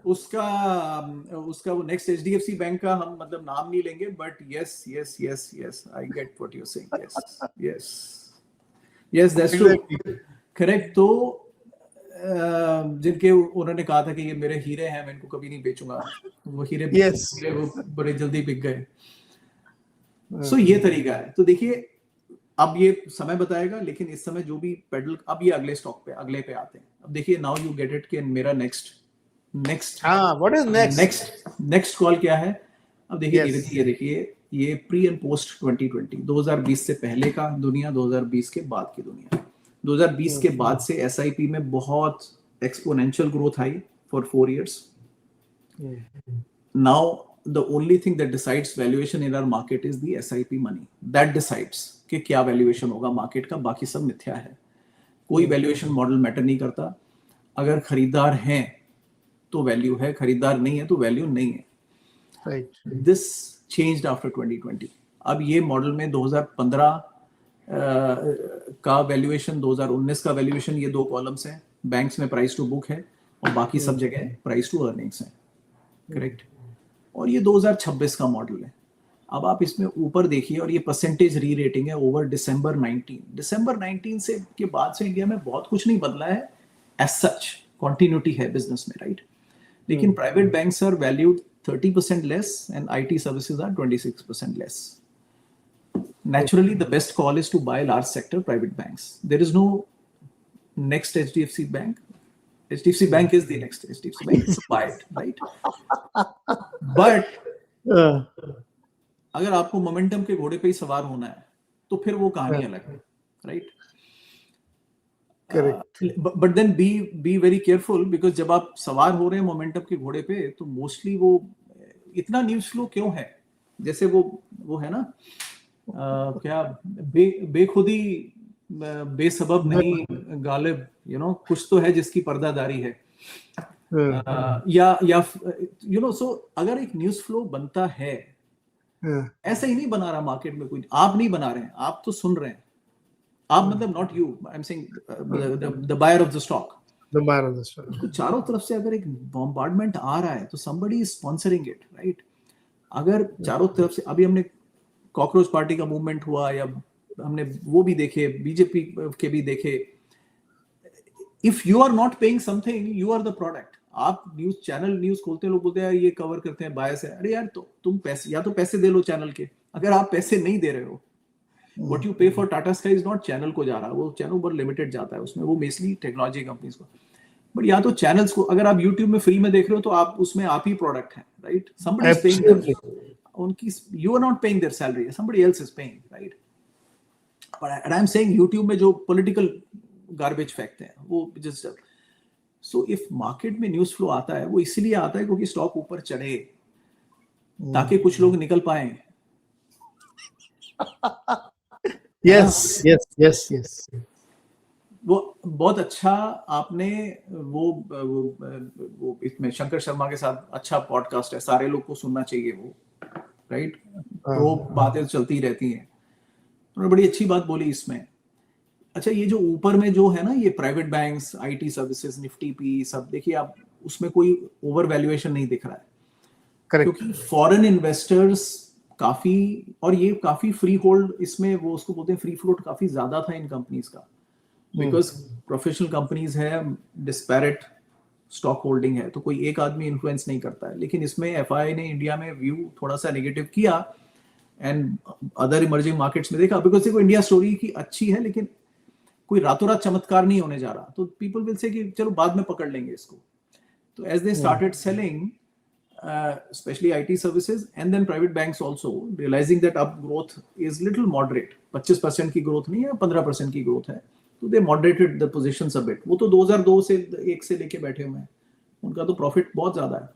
उसका वो नेक्स्ट HDFC बैंक का हम मतलब नाम नहीं लेंगे, but yes I get what you are saying. Yes that's true, correct. तो जिनके उन्होंने कहा था कि ये मेरे हीरे हैं, मैं इनको कभी नहीं बेचूंगा, वो हीरे वो बड़े जल्दी बिक गए। सो ये तरीका है। तो देखिए, अब ये समय बताएगा, लेकिन इस समय जो भी पेडल, अब ये अगले स्टॉक पे, अगले पे आते हैं। अब देखिए, नाउ यू गेट इट कि मेरा next what is next call क्या है। अब देखिए, ये देखिए, ये प्री एंड पोस्ट 2020, 2020 से पहले का दुनिया, 2020 के बाद की दुनिया। 2020 के बाद से एसआईपी में बहुत exponential growth I for 4 years। Now the only thing that decides valuation in our market is the SIP money. That decides कि क्या valuation होगा मार्केट का, बाकी सब मिथ्या है। कोई valuation मॉडल मैटर नहीं करता। अगर खरीदार हैं तो वैल्यू है, खरीदार नहीं है तो वैल्यू नहीं है। Right. This changed after 2020. अब ये मॉडल में 2015 का वैल्यूएशन, 2019 का वैल्यूएशन, ये 2 कॉलम्स हैं. बैंक्स में प्राइस टू बुक है और बाकी सब जगह प्राइस टू अर्निंग्स है. करेक्ट. और ये 2026 का मॉडल है. अब आप इसमें ऊपर देखिए और ये परसेंटेज री रेटिंग है ओवर दिसंबर 19 से के बाद से इंडिया में बहुत कुछ नहीं बदला है. एज सच कंटिन्यूटी है बिजनेस में, राइट. लेकिन private banks are valued 30% less and IT services are 26% less. Naturally, the best call is to buy large sector private banks. There is no next HDFC Bank. HDFC Bank is the next HDFC Bank. So buy it, right? But अगर आपको momentum के घोड़े पे ही सवार होना है तो फिर वो कहानी अलग है, right? But then be very careful because जब आप सवार हो रहे हैं मोमेंटम के घोड़े पे तो मोस्टली वो इतना न्यूज़ फ्लो क्यों है? जैसे वो है ना क्या बेखुदी बेसबब नहीं गालिब, कुछ तो है जिसकी पर्दादारी है. या सो अगर एक न्यूज़ फ्लो बनता है, ऐसे ही नहीं बना रहा मार्केट में कोई. आप नहीं बना रहे हैं, आप तो सुन रहे हैं. आप मतलब not you, I am saying the buyer of the stock. तो चारों तरफ से अगर एक बॉम्बार्डमेंट आ रहा है तो somebody is sponsoring it, right? अगर चारों तरफ से, अभी हमने कॉकरोच पार्टी का मूवमेंट हुआ या हमने वो भी देखे, बीजेपी के भी देखे. If you are not paying something, you are the product. आप न्यूज खोलते हैं, लोग बोलते हैं ये कवर करते हैं, बायस है. अरे यार, तो तुम पैसे, या तो पैसे दे लो चैनल के. अगर आप पैसे नहीं दे रहे हो, what you pay for Tata Sky is not channel को जा रहा, वो चैनल पर लिमिटेड जाता है उसमें, वो बेसिकली टेक्नोलॉजी कंपनीज को. बट या तो चैनल्स को, अगर आप YouTube में फ्री में देख रहे हो तो आप उसमें आप ही प्रोडक्ट हैं, right. somebody is paying them. उनकी, you are not paying their salary, somebody else is paying, right. But I'm saying YouTube में जो political garbage फेंकते हैं वो just, so if market में न्यूज़ फ्लो आता है वो इसीलिए आता है क्योंकि स्टॉक ऊपर चढ़े ताकि कुछ लोग निकल पाए. yes. वो बहुत अच्छा आपने वो इसमें शंकर शर्मा के साथ अच्छा पॉडकास्ट है, सारे लोग को सुनना चाहिए वो, राइट. वो बातें चलती रहती हैं. उन्होंने बड़ी अच्छी बात बोली इसमें. अच्छा, ये जो ऊपर में जो है ना, ये private banks, IT services, Nifty P सब, देखिए आप उसमें कोई ओवर वैल्यूएशन नहीं दिख रहा है. क्योंकि फॉरेन इन्वेस्टर्स काफी, और ये काफी फ्री होल्ड, इसमें वो उसको बोलते हैं फ्री फ्लोट, काफी ज्यादा था इन कंपनीज का. बिकॉज प्रोफेशनल कंपनीज है, डिस्पैरेट स्टॉक होल्डिंग है, तो कोई एक आदमी इन्फ्लुएंस नहीं करता है. लेकिन इसमें FII ने इंडिया में व्यू थोड़ा सा नेगेटिव किया एंड अदर इमर्जिंग मार्केट्स में देखा. बिकॉज देखो, इंडिया स्टोरी की अच्छी है लेकिन कोई रातों रात चमत्कार नहीं होने जा रहा. तो पीपल विल से कि चलो बाद में पकड़ लेंगे इसको. तो as they started selling especially IT services and then private banks also realizing that up growth is little moderate, 25% की growth नहीं है, 15% की growth है, तो they moderated the positions a bit. वो तो 2002 से 1 से लेके बैठे हुए हैं, उनका तो profit बहुत ज़्यादा है.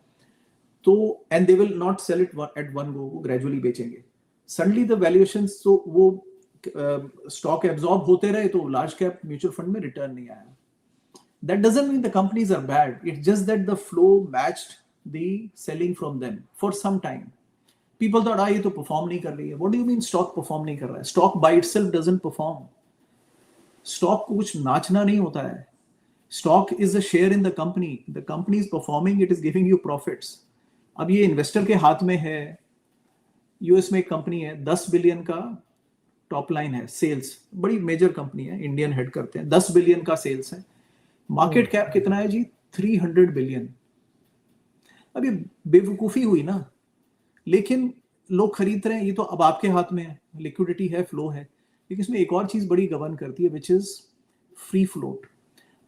तो and they will not sell it at one go, वो gradually बेचेंगे. Suddenly the valuations, तो वो stock absorb होते रहे, तो large cap mutual fund में return नहीं आया. That doesn't mean the companies are bad. It's just that the flow matched the selling from them for some time. People thought, ये तो perform नहीं कर रही है. What do you mean stock perform नहीं कर रहा है? Stock by itself doesn't perform. Stock को कुछ नाचना नहीं होता है. Stock is a share in the company. The company is performing, it is giving you profits. अब ये इन्वेस्टर के हाथ में है. US में एक कंपनी है, 10 बिलियन का टॉप लाइन है, सेल्स, बड़ी मेजर कंपनी है, इंडियन हेड करते हैं, 10 बिलियन का सेल्स है. मार्केट कैप कितना है जी? 300 बिलियन. अब ये बेवकूफ़ी हुई ना, लेकिन लोग खरीद रहे हैं. ये तो अब आपके हाथ में है, लिक्विडिटी है, फ्लो है. लेकिन इसमें एक और चीज़ बड़ी गवर्न करती है, विच इज़ फ्री फ्लोट.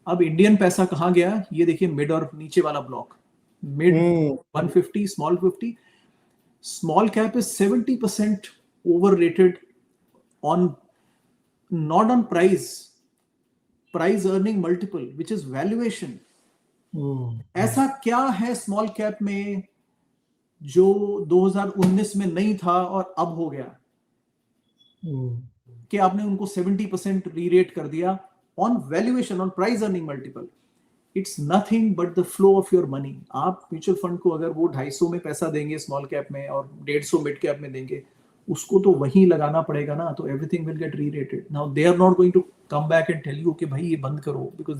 अब इंडियन पैसा कहाँ गया? ये देखिए, मिड और नीचे वाला block, mid 150, small 50. Small cap is 70% over rated on, not on price earning multiple, which is valuation. ऐसा क्या है स्मॉल कैप में जो 2019 में नहीं था और अब हो गया कि आपने उनको 70% रीरेट कर दिया on valuation, on price earning multiple. It's nothing but the flow of your money. आप म्यूचुअल फंड को अगर वो 250 में पैसा देंगे स्मॉल कैप में और 150 मिड कैप में देंगे, उसको तो वहीं लगाना पड़ेगा ना, तो everything will get re-rated. Now they are not going to come back and tell you कि भाई ये बंद करो, because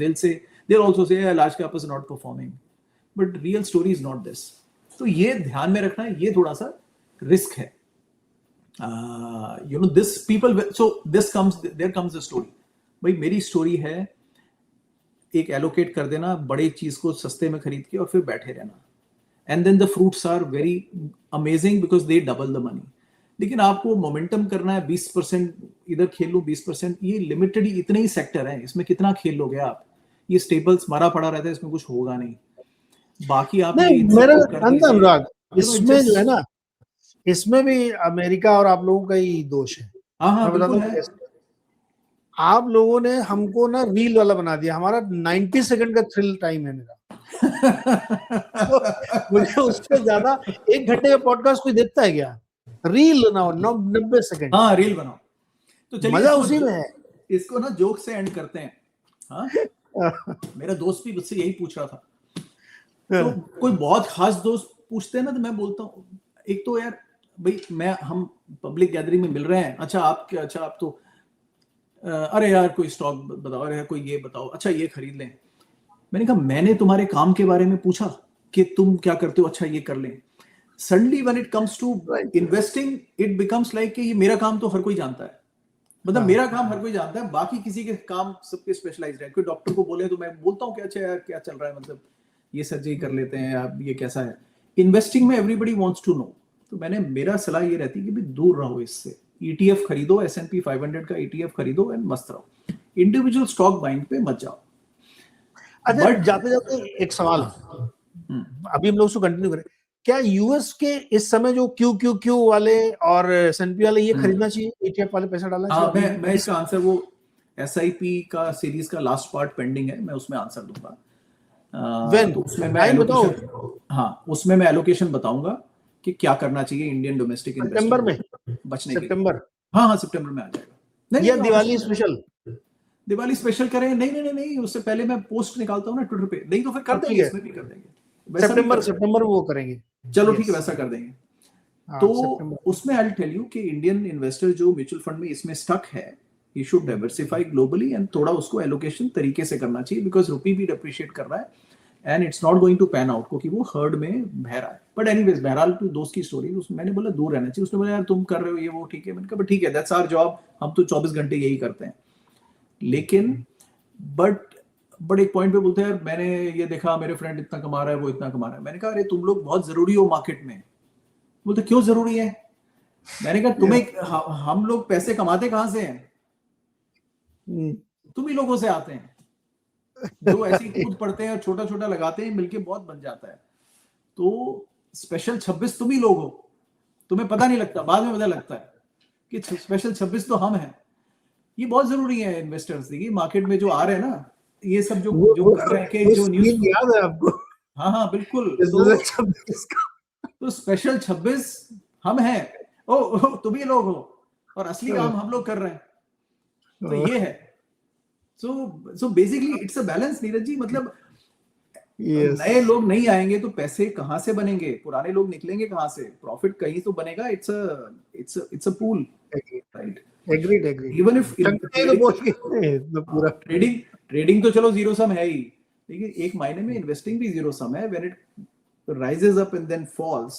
they'll also say large cap is not performing, but real story is not this. तो ये ध्यान में रखना है, ये थोड़ा सा रिस्क है. This people, so there comes the story. भाई मेरी स्टोरी है, एक एलोकेट कर देना बड़े चीज को सस्ते में खरीद के और फिर बैठे रहना, and then the fruits are very amazing because they double the money. लेकिन आपको मोमेंटम करना है, 20% इधर खेल लो, 20%, ये लिमिटेड इतने ही सेक्टर है, इसमें कितना खेल लोगे आप. ये स्टेबल्स मरा पड़ा रहता है, इसमें कुछ होगा नहीं. बाकी आप मेरा अनुराग, इसमें जो है ना, इसमें भी अमेरिका और आप लोगों का ही दोष है. हाँ बिल्कुल है. आप लोगों ने हमको ना रील वाला बना दिया. हमारा 90 सेकंड का थ्रिल टाइम है मेरा. तो मुझे उससे ज्यादा 1 घंटे का पॉडकास्ट कोई देखता है क्या? रील बनाओ 90 सेकंड. हाँ रील बनाओ. तो चलिए मजा उसी में है. इसको ना जोक से एंड करते हैं. हाँ मेरा दोस्त भी मुझसे यही पूछ रहा था. तो कोई बहुत खास दोस्त पूछते हैं ना, तो मैं बोलता हूँ एक तो यार भाई हम पब्लिक गैदरिंग में मिल रहे हैं, अच्छा आप तो अरे यार कोई स्टॉक बताओ, अरे यार कोई ये बताओ, अच्छा ये खरीद लें. मैंने कहा मैंने तुम्हारे काम के बारे में पूछा कि तुम क्या करते हो, अच्छा ये कर लें. Suddenly when it comes to investing it becomes like कि ये मेरा काम तो हर कोई जानता है. मतलब मेरा काम हर कोई जानता है, बाकी किसी के काम सबके स्पेशलाइज्ड है. कोई डॉक्टर को बोले तो मैं बोलता हूँ कि अच्छा यार क्या चल रहा है, मतलब ये सर्जरी कर लेते हैं आप, ये कैसा है. इन्वेस्टिंग में एवरीबडी वांट्स टू नो. तो मेरा सलाह ये रहती है कि भाई दूर रहो इससे. ETF खरीदो, S&P 500 का ETF खरीदो एंड मस्त रहो. इंडिविजुअल स्टॉक बाइंग पे मत जाओ. अच्छा जाते जाते एक सवाल, अभी हम लोग उसको कंटिन्यू करें. क्या यूएस के इस समय जो QQQ वाले और S&P वाले ये खरीदना चाहिए, ETF वाले पैसा डालना चाहिए? मैं इसका आंसर, वो SIP का सीरीज का लास्ट पार्ट पेंडिंग है, मैं उसमें आंसर दूंगा. तो उसमें उसमें मैं एलोकेशन बताऊंगा कि क्या करना चाहिए इंडियन डोमेस्टिक सितंबर में बचने के. हाँ सितंबर में आ जाएगा. या दिवाली स्पेशल करें. नहीं, उससे पहले मैं पोस्ट निकालता हूँ ना ट्विटर पे. नहीं तो फिर कर देंगे, इसमें भी कर देंगे. सितंबर वो करेंगे. चलो ठीक है, वैसा कर देंगे. तो उसमें आई विल टेल यू कि इंडियन इन्वेस्टर जो म्यूचुअल फंड में इसमें स्टक है, he should diversify globally and थोड़ा उसको एलोकेशन तरीके से करना चाहिए, बिकॉज रुपी भी डिप्रिशिएट कर रहा है and it's not going to pan out, क्योंकि वो हर्ड में बह रहा है. बट एनीवेज, बहरहाल तो दोस्त की स्टोरी, उसमें मैंने बोला दूर रहना चाहिए. उसने बोला यार तुम कर रहे हो ये वो, ठीक है. मैंने कहा ठीक है, दैट्स आवर जॉब, हम तो 24 घंटे यही करते हैं. लेकिन बट एक पॉइंट पे बोलते हैं यार मैंने ये देखा मेरे फ्रेंड इतना कमा रहा है, वो इतना कमा रहा है. मैंने कहा अरे तुम लोग बहुत जरूरी हो मार्केट में. बोलते क्यों जरूरी है? मैंने कहा तुम्हें हम लोग पैसे कमाते कहां से हैं? तुम ही लोगों से आते हैं जो ऐसी कूद पड़ते हैं और छोटा छोटा लगाते हैं, मिलके बहुत बन जाता है. तो स्पेशल 26 तुम ही लोग हो, तुम्हें पता नहीं लगता, बाद में पता लगता है कि स्पेशल 26 तो हम हैं. ये बहुत जरूरी है इन्वेस्टर्स. देखिए मार्केट में जो आ रहे हैं ना, ये सब जो कर रहे हैं कि जो न्यूज़ याद है आपको? हाँ बिल्कुल. तो स्पेशल 26 हम हैं, तुम ही लोग हो, और असली काम हम लोग कर रहे हैं. तो ये है. So basically it's a balance, Neeraj ji. मतलब नए लोग नहीं आएंगे तो पैसे कहां से बनेंगे, पुराने लोग निकलेंगे कहां से, प्रॉफिट कहीं तो बनेगा. it's a pool, right? Agreed. Even if पूरा ट्रेडिंग तो चलो जीरो सम है ही, लेकिन एक मायने में इन्वेस्टिंग भी जीरो सम है. when it rises up and then falls,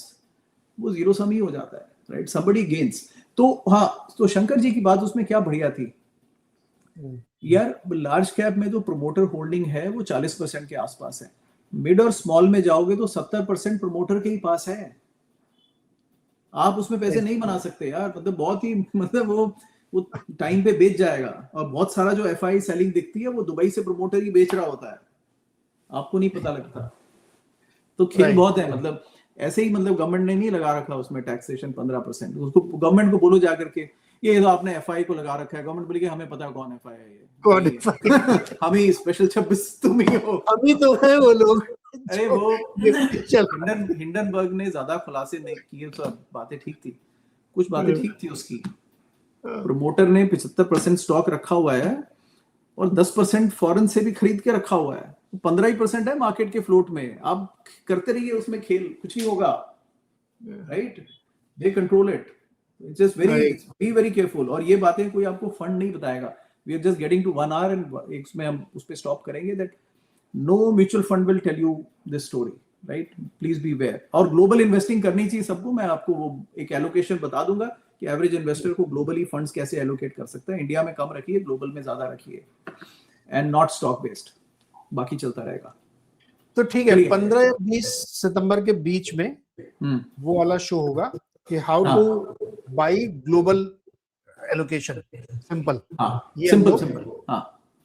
वो जीरो सम ही हो जाता है, right? somebody gains. तो शंकर जी की बात उसमें क्या बढ़िया थी यार. लार्ज कैप में जो प्रमोटर होल्डिंग है वो 40% के आसपास है. मिड और स्मॉल में जाओगे तो 70% प्रमोटर के ही पास है. आप उसमें पैसे नहीं बना सकते यार. मतलब बहुत ही, मतलब वो टाइम पे बेच जाएगा. और बहुत सारा जो FI सेलिंग दिखती है वो दुबई से प्रमोटर ही बेच रहा होता है, आपको नहीं पता लगता. तो खेल बहुत है. मतलब ऐसे ही, मतलब गवर्नमेंट ने नहीं लगा रखा उसमें टैक्सेशन 15%. उसको गवर्नमेंट को बोलो जाकर के ये तो आपने FI को लगा रखा है. गवर्नमेंट बोलेगी हमें पता है कौन FI है, ये कौन FI हम ही स्पेशल 26 तुम ही हो, अभी तो है वो लोग. अरे वो हिंडनबर्ग ने ज्यादा खुलासे नहीं किए, सब बातें ठीक थी, कुछ बातें ठीक थी उसकी. प्रमोटर ने 75% स्टॉक रखा हुआ है और 10% फॉरेन से भी खरीद के रखा हुआ है. 15% है मार्केट के फ्लोट में. आप करते रहिए उसमें खेल, कुछ नहीं होगा, right? They control it. Just be very careful. और ये बातें कोई आपको फंड नहीं बताएगा, we are just getting to 1 hour and इसमें हम उस पर स्टॉप करेंगे that no mutual fund will tell you this story, right? Please be aware. और ग्लोबल इन्वेस्टिंग करनी चाहिए सबको। मैं आपको वो एक एलोकेशन बता दूंगा कि एवरेज इन्वेस्टर को ग्लोबली फंड्स कैसे एलोकेट कर सकता है। इंडिया में कम रखिए, ग्लोबल में ज्यादा रखिए, एंड नॉट स्टॉक बेस्ड, बाकी चलता रहेगा। तो ठीक है, 15 या 20 सितंबर के बीच में वो वाला शो होगा कि how two by global allocation, simple. ये सिंपल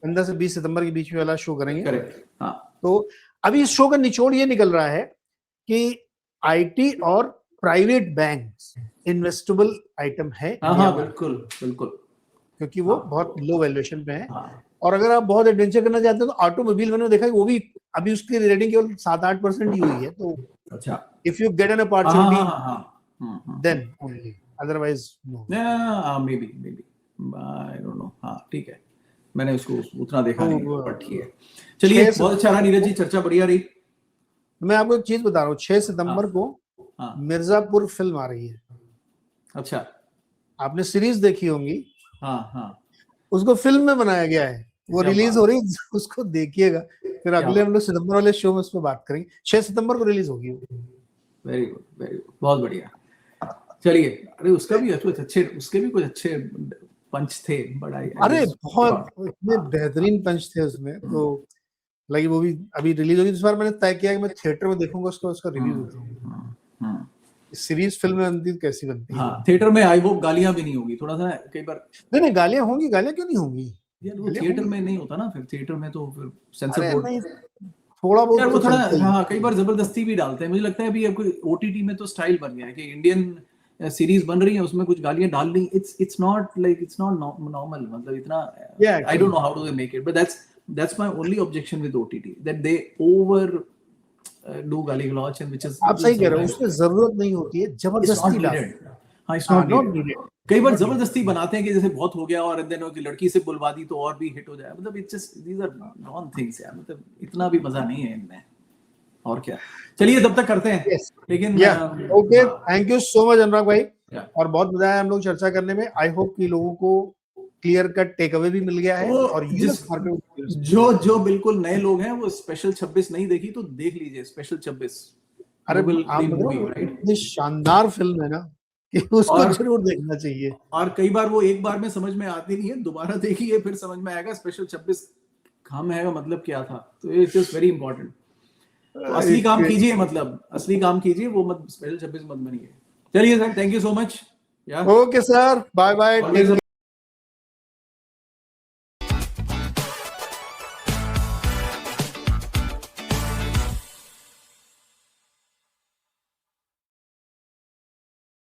15 से 20 सितंबर के बीच में वाला शो करेंगे। करेक्ट। तो अभी इस शो का निचोड़ ये निकल रहा है कि आईटी और प्राइवेट बैंक्स इन्वेस्टेबल आइटम है। बिल्कुल बिल्कुल, क्योंकि वो बहुत लो वैल्यूएशन पे है। और अगर आप बहुत एडवेंचर करना चाहते हो तो ऑटोमोबाइल मैंने देखा है वो भी अभी उसकी रेटिंग केवल 7-8% ही हुई है। तो अच्छा, if you get an opportunity then only, otherwise no. Maybe I don't know. ठीक है, मैंने उसको उतना देखा नहीं, बट ठीक है। चलिए, बहुत अच्छा रहा नीरज जी, चर्चा बढ़िया रही। मैं आपको एक चीज बता रहा हूँ, 6 सितंबर को मिर्जापुर फिल्म आ रही है। अच्छा, आपने सीरीज देखी होंगी। उसको फिल्म में बनाया गया है, वो रिलीज हो रही है, उसको देखिएगा। फिर अगले हम लोग सितंबर वाले शो में उस पर बात करेंगे। 6 सितंबर को रिलीज होगी। वेरी गुड, बहुत बढ़िया। चलिए, अरे उसका भी अच्छे, उसके भी कुछ अच्छे पंच थे, बड़ा। अरे बहुत इतने बेहतरीन पंच थे उसमें। तो लगी वो भी अभी रिलीज होगी। इस बार मैंने तय किया कि मैं थिएटर में देखूंगा उसका रिव्यू दूंगा। सीरीज फिल्म बनती कैसी बनती है। थिएटर में आई होप गालियां भी नहीं होगी, थोड़ा सा कई बार। नहीं, गालियां होंगी। गालियां क्यों नहीं होंगी यार? वो थिएटर में नहीं होता ना, फिर थिएटर में तो फिर सेंसर बोर्ड थोड़ा बहुत वो थोड़ा कई बार जबरदस्ती भी डालते हैं। मुझे लगता है अभी ओटीटी में तो स्टाइल बन गया है कि इंडियन सीरीज बन रही है, उसमें कुछ गालियां डालनी, इट्स नॉट नॉर्मल। मतलब इतना I don't know how to they make it, but that's my only objection with OTT, that they overdo गाली गलौच, एंड व्हिच इज, आप सही कह रहे हो, उसमें जरूरत नहीं होती है, जबरदस्ती डालते हैं। It's not needed. कई बार जबरदस्ती बनाते हैं कि जैसे बहुत हो गया और देन की लड़की से बुलवा दी तो और भी हिट हो जाए। मतलब it's just these are known things यार। मतलब इतना भी मजा नहीं है इनमें, और क्या। चलिए, तब तक करते हैं। लेकिन okay, thank you so much Anurag भाई। और बहुत मजा आया हम लोग चर्चा करने में। आई होप कि लोगों को क्लियर कट टेक अवे भी मिल गया है। और जो बिल्कुल नए लोग हैं वो स्पेशल 26 नहीं देखी तो देख लीजिए स्पेशल 26। अरे इतनी शानदार फिल्म है ना कि उसको जरूर देखना चाहिए। और कई बार वो एक बार में समझ में आती नहीं है, दोबारा देखिए फिर समझ में आएगा स्पेशल 26 काम है मतलब क्या था। तो इट इज वेरी इंपॉर्टेंट। तो असली काम कीजिए, मतलब असली काम कीजिए, वो मत स्पेशल 26 मत बनिए। चलिए sir, thank you so much. Okay sir, bye bye.